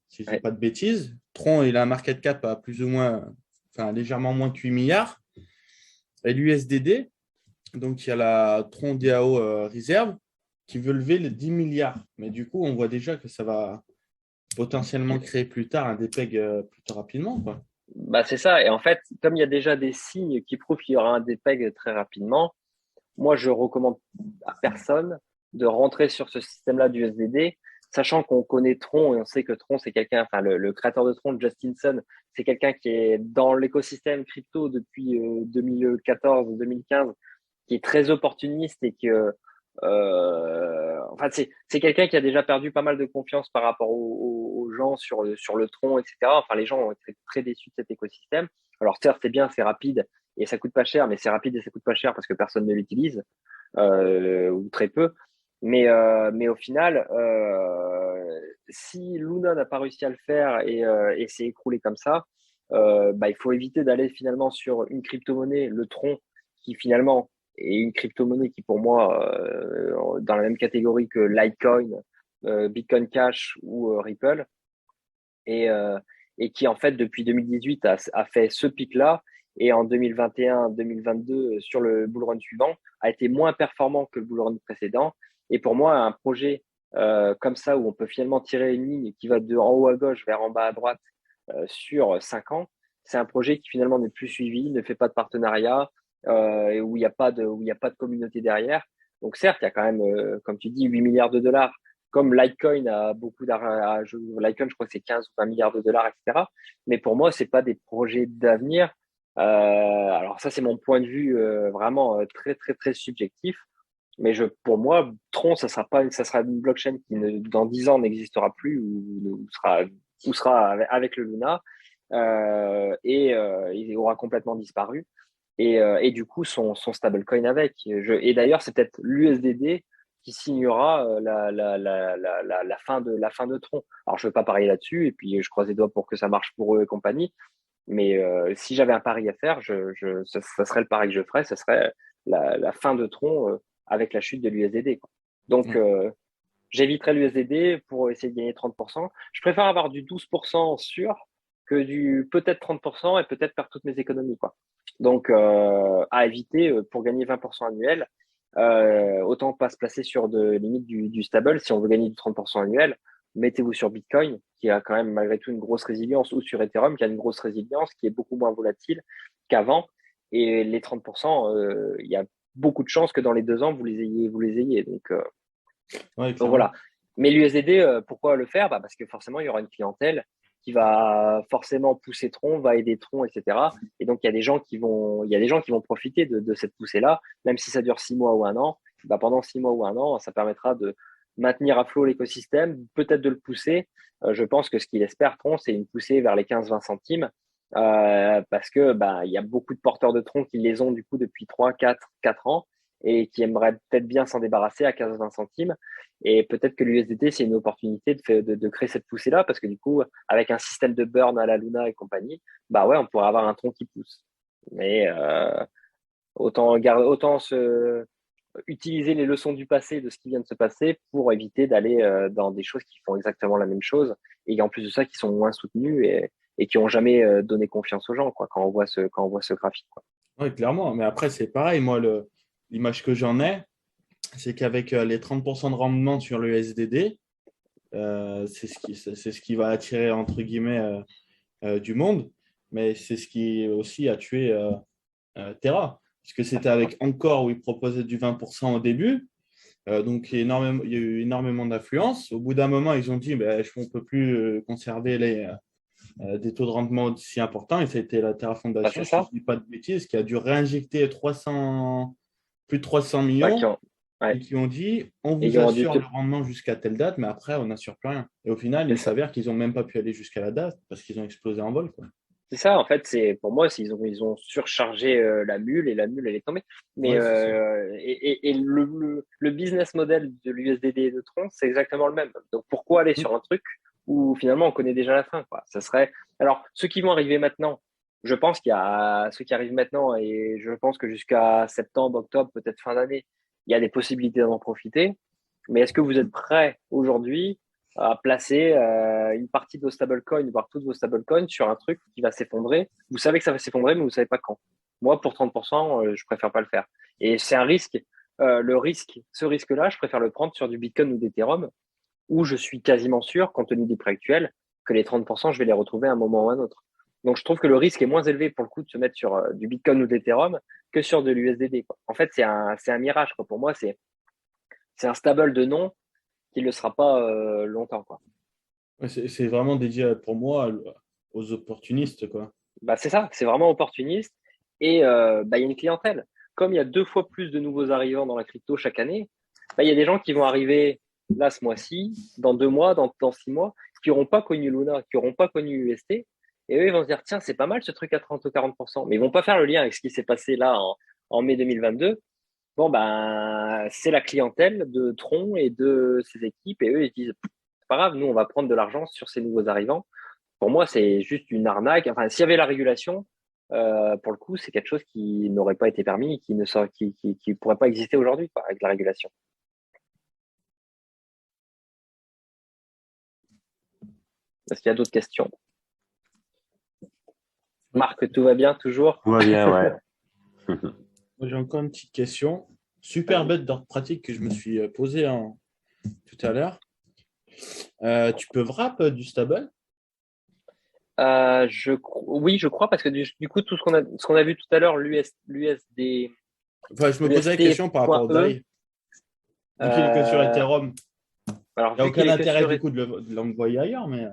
si je ne dis Ouais. pas de bêtises. Tron, il a un market cap à plus ou moins, enfin légèrement moins de 8 milliards. Et l'USDD, donc il y a la Tron DAO Reserve qui veut lever les 10 milliards. Mais du coup, on voit déjà que ça va potentiellement créer plus tard un DPEG plutôt rapidement, quoi. Bah c'est ça. Et en fait, comme il y a déjà des signes qui prouvent qu'il y aura un DPEG très rapidement, moi je recommande à personne de rentrer sur ce système-là du SDD, sachant qu'on connaît Tron et on sait que Tron c'est quelqu'un, enfin le créateur de Tron, Justinson, c'est quelqu'un qui est dans l'écosystème crypto depuis 2014-2015, qui est très opportuniste et que enfin c'est quelqu'un qui a déjà perdu pas mal de confiance par rapport aux gens sur le tronc, etc. Enfin les gens ont été très déçus de cet écosystème. Alors certes c'est bien, c'est rapide et ça coûte pas cher, mais c'est rapide et ça coûte pas cher parce que personne ne l'utilise ou très peu. Mais au final, si Luna n'a pas réussi à le faire et s'est écroulé comme ça, bah, il faut éviter d'aller finalement sur une crypto-monnaie, le Tron, qui finalement est une crypto-monnaie qui pour moi dans la même catégorie que Litecoin, Bitcoin Cash ou Ripple, et, euh, et qui en fait depuis 2018 a fait ce pic-là et en 2021-2022 sur le bull run suivant a été moins performant que le bull run précédent. Et pour moi, un projet comme ça où on peut finalement tirer une ligne qui va de en haut à gauche vers en bas à droite sur 5 ans, c'est un projet qui finalement n'est plus suivi, ne fait pas de partenariat et où il y a pas de communauté derrière. Donc certes, il y a quand même, comme tu dis, 8 milliards de dollars comme Litecoin a beaucoup d'argent, Litecoin, je crois que c'est 15 ou 20 milliards de dollars, etc. Mais pour moi, c'est pas des projets d'avenir Alors ça, c'est mon point de vue vraiment très, très, très subjectif. Mais pour moi, Tron, ça sera une blockchain qui dans 10 ans n'existera plus ou sera avec le Luna il aura complètement disparu. Et du coup, son stablecoin avec. Et d'ailleurs, c'est peut-être l'USDD qui signera la fin de Tron. Alors, je ne veux pas parier là-dessus, et puis je croise les doigts pour que ça marche pour eux et compagnie. Mais si j'avais un pari à faire, ça serait le pari que je ferais, ça serait la fin de Tron avec la chute de l'USDD. Donc, j'éviterais l'USDD pour essayer de gagner 30%. Je préfère avoir du 12% sûr que du peut-être 30% et peut-être perdre toutes mes économies, quoi. Donc, à éviter pour gagner 20% annuel, autant pas se placer sur de limite du stable. Si on veut gagner du 30% annuel, mettez-vous sur Bitcoin, qui a quand même malgré tout une grosse résilience, ou sur Ethereum, qui a une grosse résilience, qui est beaucoup moins volatile qu'avant. Et les 30%, il y a beaucoup de chances que dans les 2 ans, vous les ayez. Ouais, Donc clairement. voilà. Mais l'USDD, pourquoi le faire? Parce que forcément, il y aura une clientèle qui va forcément pousser Tron, va aider Tron, etc. Et donc, il y a des gens qui vont profiter de cette poussée-là, même si ça dure 6 mois ou un an. Pendant 6 mois ou un an, ça permettra de maintenir à flot l'écosystème, peut-être de le pousser. Je pense que ce qu'il espère, Tron, c'est une poussée vers les 15-20 centimes. Parce que il y a beaucoup de porteurs de Tron qui les ont du coup depuis 3, 4 ans et qui aimeraient peut-être bien s'en débarrasser à 15-20 centimes. Et peut-être que l'USDT, c'est une opportunité de créer cette poussée-là, parce que du coup, avec un système de burn à la Luna et compagnie, ouais, on pourrait avoir un tronc qui pousse. Mais utiliser les leçons du passé, de ce qui vient de se passer, pour éviter d'aller dans des choses qui font exactement la même chose, et en plus de ça, qui sont moins soutenues et qui n'ont jamais donné confiance aux gens, quoi, quand on voit ce graphique, quoi. Ouais, clairement. Mais après, c'est pareil. Moi, l'image que j'en ai, c'est qu'avec les 30% de rendement sur le SDD, c'est ce qui va attirer, entre guillemets, du monde. Mais c'est ce qui aussi a tué Terra. Parce que c'était avec Encore où ils proposaient du 20% au début. Donc, il y a eu énormément d'affluence. Au bout d'un moment, ils ont dit on ne peut plus conserver des taux de rendement aussi importants. Et ça a été la Terra Fondation, C'est si je ça? ne dis pas de bêtises, qui a dû réinjecter plus de 300 Ouais, millions ouais. et qui ont dit on Et vous ils ont dû assure le rendement jusqu'à telle date, mais après, on n'assure plus rien. Et au final, c'est il ça. s'avère qu'ils n'ont même pas pu aller jusqu'à la date parce qu'ils ont explosé en vol, quoi. C'est ça, en fait, pour moi, ils ont surchargé la mule et la mule, elle est tombée. Mais Ouais, c'est ça. le business model de l'USDD et de Tron, c'est exactement le même. Donc pourquoi aller Mm. sur un truc où finalement on connaît déjà la fin, quoi. Ça serait. Alors, ceux qui vont arriver maintenant, je pense qu'il y a ceux qui arrivent maintenant et je pense que jusqu'à septembre, octobre, peut-être fin d'année, il y a des possibilités d'en profiter. Mais est-ce que vous êtes prêts aujourd'hui à placer une partie de vos stablecoins, voire toutes vos stablecoins, sur un truc qui va s'effondrer? Vous savez que ça va s'effondrer, mais vous savez pas quand. Moi, pour 30%, je préfère pas le faire. Et c'est un risque. Ce risque-là, je préfère le prendre sur du Bitcoin ou d'Ethereum, où je suis quasiment sûr, compte tenu des prix actuels, que les 30%, je vais les retrouver à un moment ou à un autre. Donc, je trouve que le risque est moins élevé pour le coup de se mettre sur du Bitcoin ou d'Ethereum que sur de l'USDD, quoi. En fait, c'est un mirage, quoi. Pour moi, c'est un stable de nom qui ne le sera pas longtemps, quoi. Ouais, c'est vraiment dédié pour moi aux opportunistes, quoi. C'est ça, c'est vraiment opportuniste. Et il y a une clientèle. Comme il y a 2 fois plus de nouveaux arrivants dans la crypto chaque année, il y a des gens qui vont arriver là ce mois-ci, dans 2 mois, dans 6 mois, qui n'auront pas connu Luna, qui n'auront pas connu UST. Et eux, ils vont se dire, tiens, c'est pas mal ce truc à 30 ou 40%. Mais ils vont pas faire le lien avec ce qui s'est passé là en mai 2022. Bon, c'est la clientèle de Tron et de ses équipes. Et eux, ils se disent, c'est pas grave, nous, on va prendre de l'argent sur ces nouveaux arrivants. Pour moi, c'est juste une arnaque. Enfin, s'il y avait la régulation, pour le coup, c'est quelque chose qui n'aurait pas été permis et qui pourrait pas exister aujourd'hui, quoi, avec la régulation. Est-ce qu'il y a d'autres questions? Oui. Marc, tout va bien toujours? Tout va bien, ouais. Moi, j'ai encore une petite question. Super bête d'ordre pratique que je me suis posée tout à l'heure. Tu peux wrap du stable? Oui, je crois, parce que du coup, tout ce qu'on a vu tout à l'heure, l'USD, Enfin, je me posais la question par rapport au l'UST.E, DAI. Vu qu'il est que sur Ethereum, alors il n'y a vu aucun qu'il est que intérêt sur du coup de l'envoyer ailleurs, mais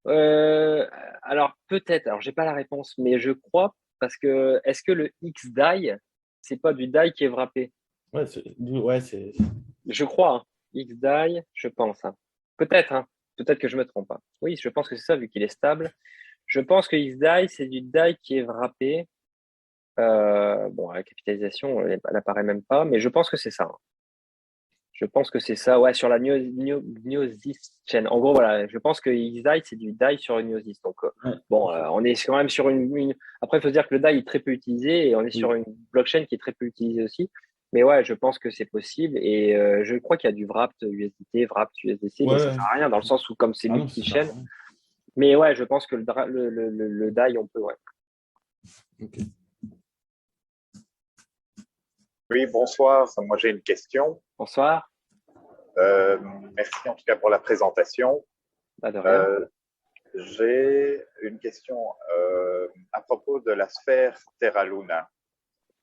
Euh, alors peut-être, alors j'ai pas la réponse, mais je crois parce que est-ce que le XDAI, c'est pas du DAI qui est wrappé? Ouais, c'est. Je crois, hein. XDAI, je pense, hein. Peut-être, hein. Peut-être que je me trompe, hein. Oui, je pense que c'est ça, vu qu'il est stable. Je pense que XDAI, c'est du DAI qui est wrappé. Bon, la capitalisation, elle apparaît même pas, mais je pense que c'est ça, hein. Je pense que c'est ça, ouais, sur la Gnosis chain. En gros, voilà, je pense que XDAI, c'est du DAI sur une Gnosis. Donc, Ouais. bon, on est quand même sur Après, il faut se dire que le DAI est très peu utilisé et on est sur Oui. une blockchain qui est très peu utilisée aussi. Mais ouais, je pense que c'est possible et je crois qu'il y a du Wrapped USDT, Wrapped USDC, mais ça Ouais. sert à rien dans le sens où comme c'est Ah non, ça sert à multi-chain. rien. Mais ouais, je pense que le DAI, on peut, ouais. Ok. Oui, bonsoir. Moi, j'ai une question. Bonsoir. Merci en tout cas pour la présentation. Pas de rien. J'ai une question à propos de la sphère Terra Luna.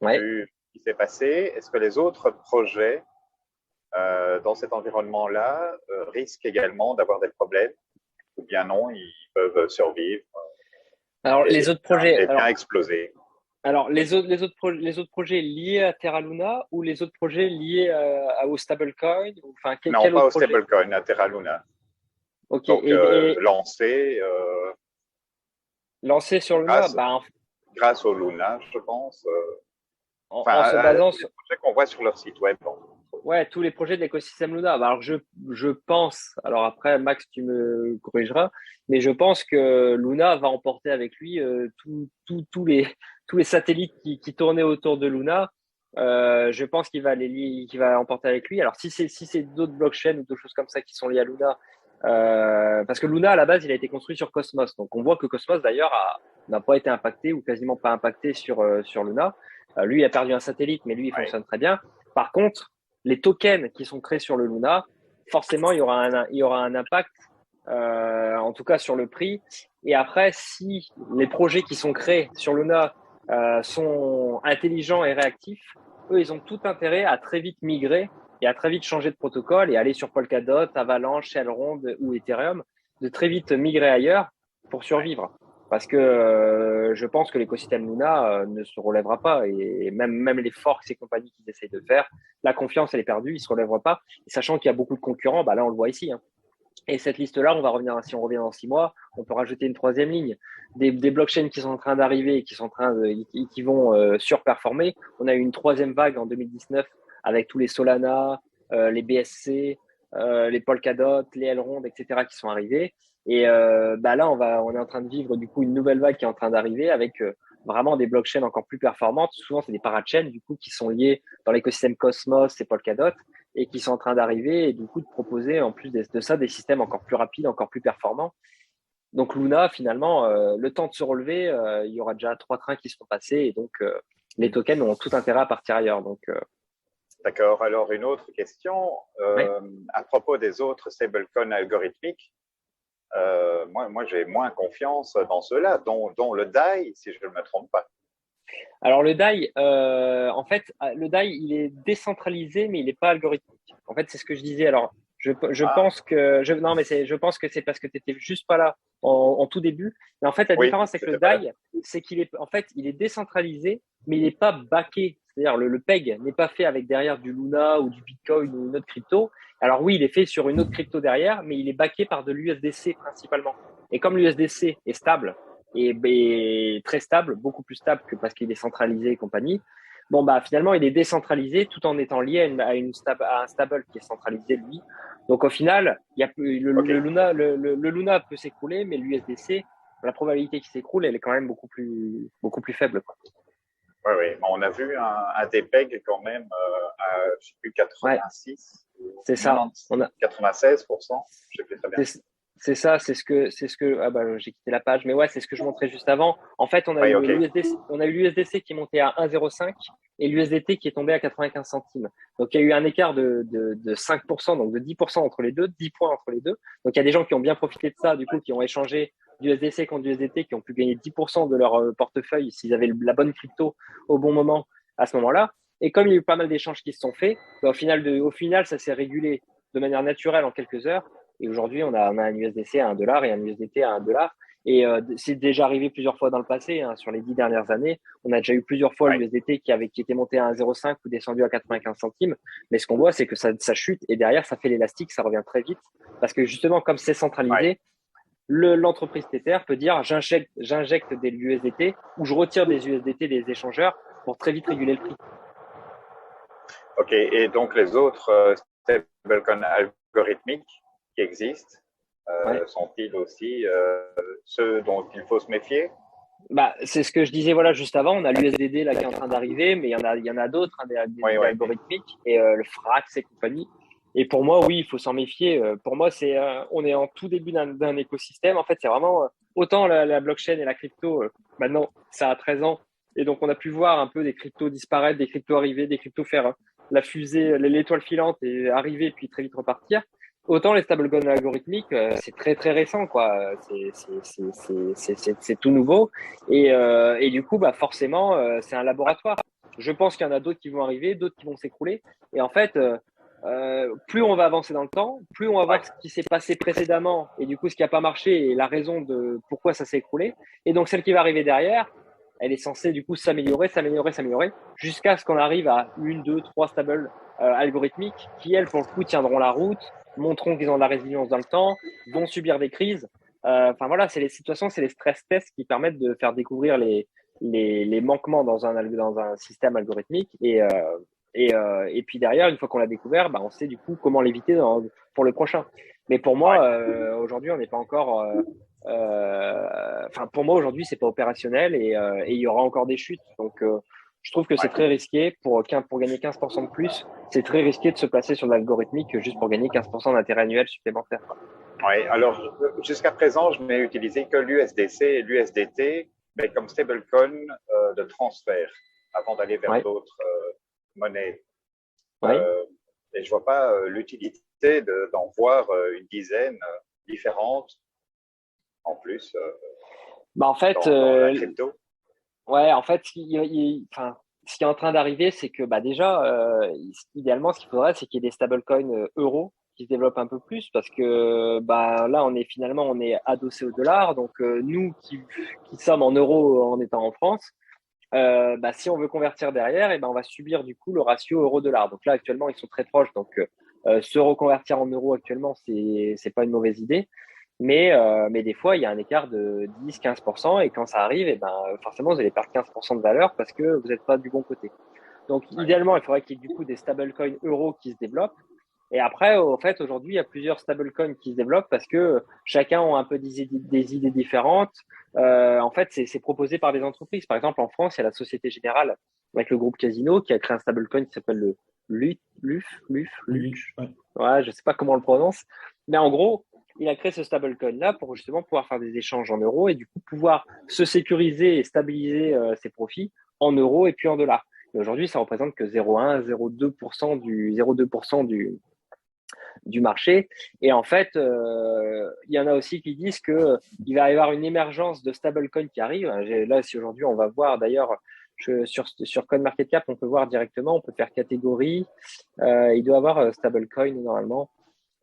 Ouais. Vu ce qui s'est passé, est-ce que les autres projets dans cet environnement-là risquent également d'avoir des problèmes ou bien non, ils peuvent survivre Alors, les autres projets. et bien exploser? Alors, les autres projets liés à Terra Luna ou les autres projets liés au stablecoin? Enfin, Non, quel pas autre au projet? stablecoin, à Terra Luna. Ok. Donc, Et lancé lancé sur Luna, grâce au Luna, je pense. en Enfin, se basant les sur projets qu'on voit sur leur site web. ouais, tous les projets de l'écosystème Luna. Alors, je pense, alors après, Max, tu me corrigeras, mais je pense que Luna va emporter avec lui tous les satellites qui tournaient autour de Luna. Je pense qu'il va emporter avec lui. Alors, si c'est d'autres blockchains ou d'autres choses comme ça qui sont liées à Luna, parce que Luna, à la base, il a été construit sur Cosmos. Donc, on voit que Cosmos, d'ailleurs, n'a pas été impacté ou quasiment pas impacté sur Luna. Lui, il a perdu un satellite, mais lui, il fonctionne très bien. Par contre, les tokens qui sont créés sur le Luna, forcément, il y aura un impact, en tout cas sur le prix. Et après, si les projets qui sont créés sur Luna sont intelligents et réactifs, eux, ils ont tout intérêt à très vite migrer et à très vite changer de protocole et aller sur Polkadot, Avalanche, Elrond ou Ethereum, de très vite migrer ailleurs pour survivre. Parce que je pense que l'écosystème Luna ne se relèvera pas et même les forks et compagnies qu'ils essayent de faire, la confiance elle est perdue, ils se relèveront pas. Et sachant qu'il y a beaucoup de concurrents, bah là on le voit ici, hein. Et cette liste-là, si on revient dans 6 mois, on peut rajouter une troisième ligne. Des blockchains qui sont en train d'arriver et qui vont surperformer. On a eu une troisième vague en 2019 avec tous les Solana, les BSC, les Polkadot, les Elrond, etc. qui sont arrivés. Et là, on est en train de vivre du coup une nouvelle vague qui est en train d'arriver avec vraiment des blockchains encore plus performantes. Souvent, c'est des parachains du coup qui sont liés dans l'écosystème Cosmos et Polkadot et qui sont en train d'arriver et du coup de proposer en plus de ça des systèmes encore plus rapides, encore plus performants. Donc Luna, finalement, le temps de se relever, il y aura déjà 3 trains qui seront passés et donc les tokens ont tout intérêt à partir ailleurs. Donc, D'accord. Alors, une autre question ouais. à propos des autres stablecoins algorithmiques. Moi j'ai moins confiance dans ceux-là, dont le DAI, si je ne me trompe pas. Alors le DAI, en fait, le DAI, il est décentralisé, mais il n'est pas algorithmique. En fait, c'est ce que je disais. Alors, je pense que non, mais je pense que c'est parce que tu n'étais juste pas là en tout début. Mais en fait, la différence avec le DAI, c'est il est décentralisé, mais il n'est pas backé. C'est-à-dire le PEG n'est pas fait avec derrière du Luna ou du Bitcoin ou une autre crypto. Alors oui, il est fait sur une autre crypto derrière, mais il est backé par de l'USDC principalement. Et comme l'USDC est stable, et très stable, beaucoup plus stable que parce qu'il est centralisé et compagnie. Bon, bah, finalement, il est décentralisé tout en étant lié à un stable qui est centralisé, lui. Donc, au final, le Luna peut s'écrouler, mais l'USDC, la probabilité qu'il s'écroule, elle est quand même beaucoup plus faible, quoi. Oui, oui. On a vu un DPEG quand même à, je sais plus, 86. Ouais, c'est ça. 96%. Je sais plus très bien. C'est ça, c'est ce que, j'ai quitté la page, mais ouais, c'est ce que je montrais juste avant. En fait, on a eu l'USDC qui est monté à 1,05 et l'USDT qui est tombé à 95 centimes. Donc, il y a eu un écart de 5%, donc de 10% entre les deux, 10 points entre les deux. Donc, il y a des gens qui ont bien profité de ça, du coup, qui ont échangé d'USDC contre d'USDT, qui ont pu gagner 10% de leur portefeuille s'ils avaient la bonne crypto au bon moment, à ce moment-là. Et comme il y a eu pas mal d'échanges qui se sont faits, au final, ça s'est régulé de manière naturelle en quelques heures. Et aujourd'hui, on a un USDC à $1 et un USDT à $1. Et c'est déjà arrivé plusieurs fois dans le passé, hein, sur les 10 dernières années. On a déjà eu plusieurs fois Ouais. l'USDT qui était monté à 1,05 ou descendu à 95 centimes. Mais ce qu'on voit, c'est que ça chute et derrière, ça fait l'élastique, ça revient très vite. Parce que justement, comme c'est centralisé, l'entreprise Tether peut dire j'injecte des USDT ou je retire des USDT des échangeurs pour très vite réguler le prix. OK. Et donc, les autres stablecoins algorithmiques qui existent, sont-ils aussi ceux dont il faut se méfier? Bah, c'est ce que je disais voilà juste avant. On a l'USDD là qui est en train d'arriver, mais il y en a d'autres, hein, des algorithmiques et le Frax et compagnie. Et pour moi, oui, il faut s'en méfier. Pour moi, on est en tout début d'un écosystème. En fait, c'est vraiment autant la blockchain et la crypto. Maintenant, ça a 13 ans, et donc on a pu voir un peu des cryptos disparaître, des cryptos arriver, des cryptos faire la fusée, l'étoile filante et arriver puis très vite repartir. Autant les stablecoins algorithmiques, c'est très très récent, quoi. C'est tout nouveau et du coup, bah forcément, c'est un laboratoire. Je pense qu'il y en a d'autres qui vont arriver, d'autres qui vont s'écrouler. Et en fait, plus on va avancer dans le temps, plus on va voir ce qui s'est passé précédemment et du coup ce qui n'a pas marché et la raison de pourquoi ça s'est écroulé. Et donc celle qui va arriver derrière, elle est censée du coup s'améliorer jusqu'à ce qu'on arrive à une, deux, trois stables algorithmiques qui, elles, pour le coup, tiendront la route, montreront qu'ils ont de la résilience dans le temps, vont subir des crises. Enfin voilà, de toute façon, c'est les stress tests qui permettent de faire découvrir les manquements dans un système algorithmique et puis derrière, une fois qu'on l'a découvert, bah, on sait du coup comment l'éviter pour le prochain. Mais pour moi, aujourd'hui, on n'est pas encore. Enfin, pour moi, aujourd'hui, c'est pas opérationnel et il y aura encore des chutes. Donc, je trouve que c'est très risqué pour gagner 15% de plus. C'est très risqué de se placer sur l'algorithmique juste pour gagner 15% d'intérêt annuel supplémentaire. Oui, alors jusqu'à présent, je n'ai utilisé que l'USDC et l'USDT, mais comme stablecoin de transfert avant d'aller vers d'autres monnaies. Et je vois pas l'utilité d'en voir une dizaine différentes en plus en fait, dans la crypto. Ouais, en fait, ce qui est en train d'arriver, c'est que bah déjà, idéalement, ce qu'il faudrait, c'est qu'il y ait des stablecoins euros qui se développent un peu plus, parce que bah là, on est adossé au dollar. Donc nous qui sommes en euros en étant en France, bah si on veut convertir derrière, et ben on va subir du coup le ratio euro-dollar. Donc là, actuellement, ils sont très proches. Donc se reconvertir en euros actuellement, c'est pas une mauvaise idée. Mais des fois, il y a un écart de 10-15%, et quand ça arrive, et ben, forcément, vous allez perdre 15% de valeur parce que vous n'êtes pas du bon côté. Donc, idéalement, il faudrait qu'il y ait du coup des stablecoins euros qui se développent. Et après, en fait, aujourd'hui, il y a plusieurs stablecoins qui se développent parce que chacun a un peu des idées différentes. En fait, c'est proposé par des entreprises. Par exemple, en France, il y a la Société Générale avec le groupe Casino qui a créé un stablecoin qui s'appelle le LUF. Ouais, je sais pas comment on le prononce. Mais en gros, il a créé ce stablecoin-là pour justement pouvoir faire des échanges en euros et du coup pouvoir se sécuriser et stabiliser ses profits en euros et puis en dollars. Et aujourd'hui, ça représente que 0,1, 0,2% du marché. Et en fait, il y en a aussi qui disent que il va y avoir une émergence de stablecoins qui arrive. Là, si aujourd'hui on va voir d'ailleurs sur CoinMarketCap, on peut voir directement, on peut faire catégorie. Il doit y avoir stablecoin normalement.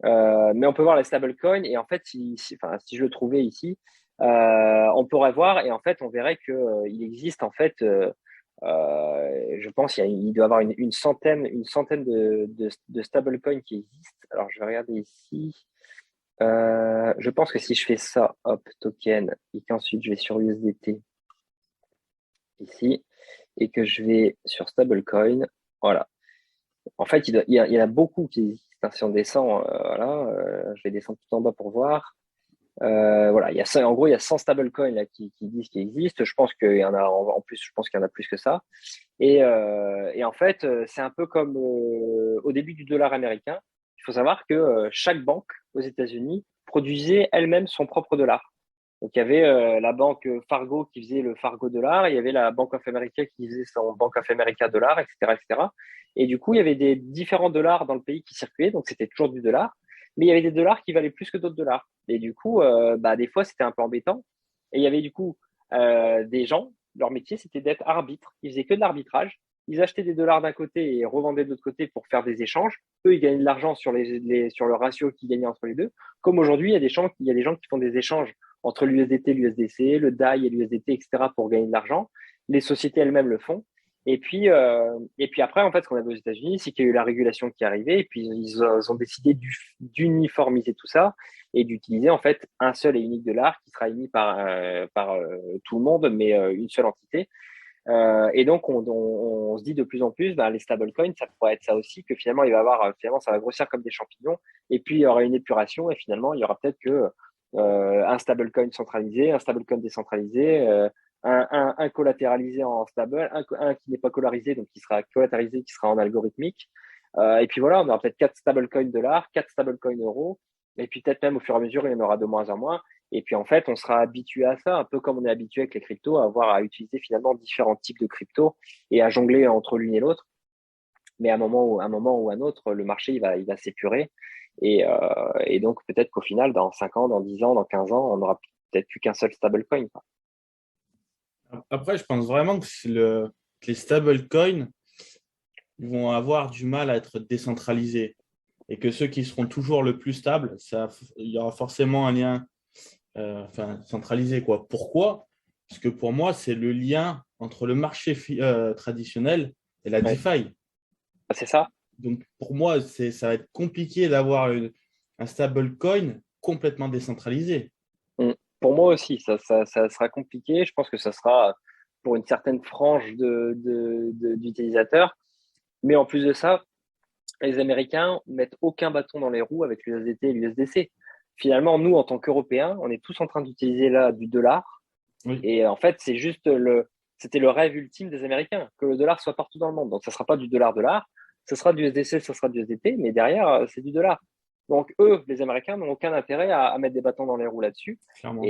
Mais on peut voir les stablecoins et en fait, si je le trouvais ici, on pourrait voir et en fait, on verrait que il existe en fait, je pense, il doit y avoir une centaine de stablecoins qui existent. Alors, je vais regarder ici. Je pense que si je fais ça, hop, token, et qu'ensuite je vais sur USDT ici et que je vais sur stablecoin, voilà. En fait, il y en a beaucoup qui existent. Si on descend, voilà, je vais descendre tout en bas pour voir. Voilà, en gros, il y a 100 stablecoins là qui disent qu'ils existent. Je pense qu'il y en a en plus, je pense qu'il y en a plus que ça. Et en fait, c'est un peu comme au début du dollar américain. Il faut savoir que chaque banque aux États-Unis produisait elle-même son propre dollar. Donc, il y avait la banque Fargo qui faisait le Fargo dollar, il y avait la Bank of America qui faisait son Bank of America dollar, etc., etc. Et du coup, il y avait des différents dollars dans le pays qui circulaient, donc c'était toujours du dollar, mais il y avait des dollars qui valaient plus que d'autres dollars. Et du coup, des fois, c'était un peu embêtant. Et il y avait du coup des gens, leur métier, c'était d'être arbitre. Ils faisaient que de l'arbitrage. Ils achetaient des dollars d'un côté et revendaient de l'autre côté pour faire des échanges. Eux, ils gagnaient de l'argent sur le ratio qu'ils gagnaient entre les deux. Comme aujourd'hui, il y a des gens qui font des échanges entre l'USDT, l'USDC, le DAI et l'USDT, etc. pour gagner de l'argent. Les sociétés elles-mêmes le font. Et puis après, en fait, ce qu'on a vu aux États-Unis, c'est qu'il y a eu la régulation qui est arrivée, et puis ils ont décidé d'uniformiser tout ça et d'utiliser en fait un seul et unique dollar qui sera émis par tout le monde, mais une seule entité. Et donc, on se dit de plus en plus, les stablecoins, ça pourrait être ça aussi, que finalement, finalement, ça va grossir comme des champignons, et puis il y aura une épuration, et finalement, il y aura peut-être que un stablecoin centralisé, un stablecoin décentralisé, un collatéralisé en stable, un qui n'est pas collarisé, donc qui sera collatéralisé, qui sera en algorithmique. Et puis voilà, on aura peut-être 4 stablecoins dollars, 4 stablecoins euros, et puis peut-être même au fur et à mesure, il y en aura de moins en moins. Et puis en fait, on sera habitué à ça, un peu comme on est habitué avec les cryptos, à utiliser finalement différents types de cryptos et à jongler entre l'une et l'autre. Mais à un moment ou à un autre, le marché il va s'épurer. Et donc peut-être qu'au final, dans 5 ans, dans 10 ans, dans 15 ans, on n'aura peut-être plus qu'un seul stablecoin. Après, je pense vraiment que les stablecoins vont avoir du mal à être décentralisés et que ceux qui seront toujours le plus stables, il y aura forcément un lien centralisé, quoi. Pourquoi? Parce que pour moi, c'est le lien entre le marché traditionnel et la Ouais. DeFi. C'est ça. Donc, pour moi, ça va être compliqué d'avoir un stablecoin complètement décentralisé. Pour moi aussi, ça sera compliqué. Je pense que ça sera pour une certaine frange d'utilisateurs. Mais en plus de ça, les Américains mettent aucun bâton dans les roues avec l'USDT et l'USDC. Finalement, nous, en tant qu'Européens, on est tous en train d'utiliser là du dollar. Oui. Et en fait, c'était le rêve ultime des Américains, que le dollar soit partout dans le monde. Donc, ça sera pas du dollar-dollar, ce sera du USDC, ce sera du USDT, mais derrière, c'est du dollar. Donc, eux, les Américains, n'ont aucun intérêt à mettre des bâtons dans les roues là-dessus. Clairement.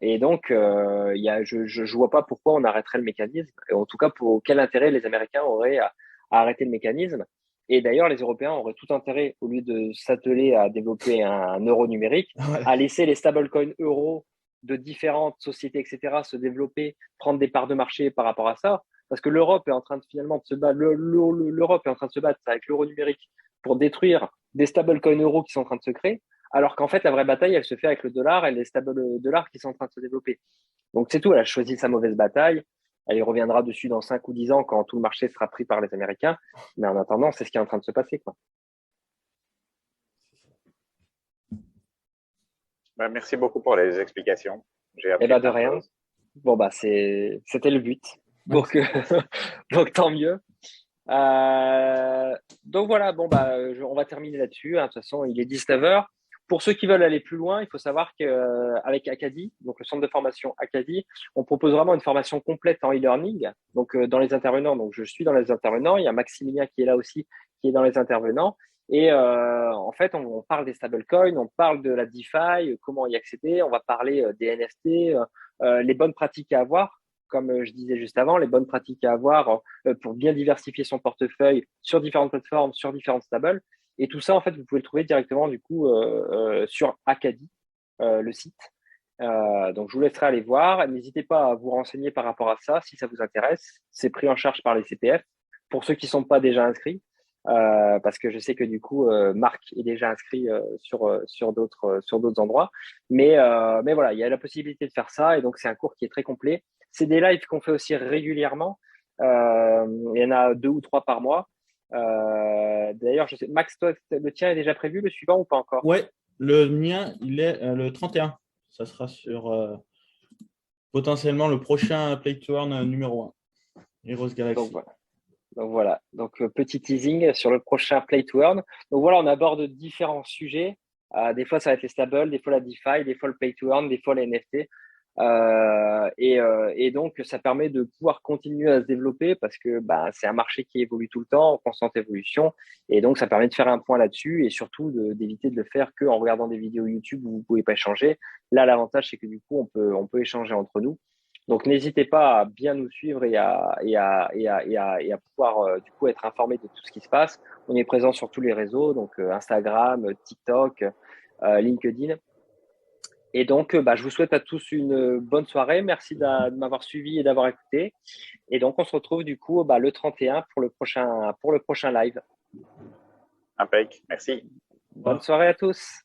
Et donc, je vois pas pourquoi on arrêterait le mécanisme. Et en tout cas, pour quel intérêt les Américains auraient à arrêter le mécanisme. Et d'ailleurs, les Européens auraient tout intérêt, au lieu de s'atteler à développer un euro numérique, à laisser les stablecoins euros de différentes sociétés, etc., se développer, prendre des parts de marché par rapport à ça. Parce que l'Europe est en train de finalement de se battre, l'Europe est en train de se battre avec l'euro numérique pour détruire des stablecoins euros qui sont en train de se créer, alors qu'en fait, la vraie bataille, elle se fait avec le dollar et les stable dollars qui sont en train de se développer. Donc, c'est tout. Elle a choisi sa mauvaise bataille. Elle y reviendra dessus dans 5 ou 10 ans quand tout le marché sera pris par les Américains. Mais en attendant, c'est ce qui est en train de se passer, quoi. Merci beaucoup pour les explications. J'ai appris De plein rien. choses. Bon, c'était le but. Donc, donc tant mieux. Donc voilà, on va terminer là-dessus. De toute façon, il est 19h. Pour ceux qui veulent aller plus loin, il faut savoir qu'avec Acadie, donc le centre de formation Acadie, on propose vraiment une formation complète en e-learning. Donc, dans les intervenants, donc je suis dans les intervenants. Il y a Maximilien qui est là aussi, qui est dans les intervenants. Et en fait, on parle des stablecoins, on parle de la DeFi, comment y accéder, on va parler des NFT, les bonnes pratiques à avoir, comme je disais juste avant, les bonnes pratiques à avoir pour bien diversifier son portefeuille sur différentes plateformes, sur différentes stables. Et tout ça, en fait, vous pouvez le trouver directement du coup sur Acadie, le site. Donc, je vous laisserai aller voir. N'hésitez pas à vous renseigner par rapport à ça si ça vous intéresse. C'est pris en charge par les CPF pour ceux qui ne sont pas déjà inscrits. Parce que je sais que du coup Marc est déjà inscrit sur d'autres endroits, mais voilà, il y a la possibilité de faire ça et donc c'est un cours qui est très complet. C'est des lives qu'on fait aussi régulièrement. Il y en a 2 ou 3 par mois. D'ailleurs, je sais, Max, toi, le tien est déjà prévu, le suivant ou pas encore? Ouais, le mien, il est le 31. Ça sera sur potentiellement le prochain Play to Earn numéro 1, Heroes Galaxy. Donc voilà, petit teasing sur le prochain Play to Earn. Donc voilà, on aborde différents sujets. Des fois, ça va être les stables, des fois la DeFi, des fois le Play to Earn, des fois les NFT. Et donc, ça permet de pouvoir continuer à se développer parce que c'est un marché qui évolue tout le temps, en constante évolution. Et donc, ça permet de faire un point là-dessus et surtout d'éviter de le faire qu'en regardant des vidéos YouTube où vous ne pouvez pas échanger. Là, l'avantage, c'est que du coup, on peut échanger entre nous. Donc, n'hésitez pas à bien nous suivre et à pouvoir du coup être informé de tout ce qui se passe. On est présent sur tous les réseaux, donc Instagram, TikTok, LinkedIn. Et donc, je vous souhaite à tous une bonne soirée. Merci de m'avoir suivi et d'avoir écouté. Et donc, on se retrouve du coup le 31 pour le prochain live. Impec, merci. Bonne soirée à tous.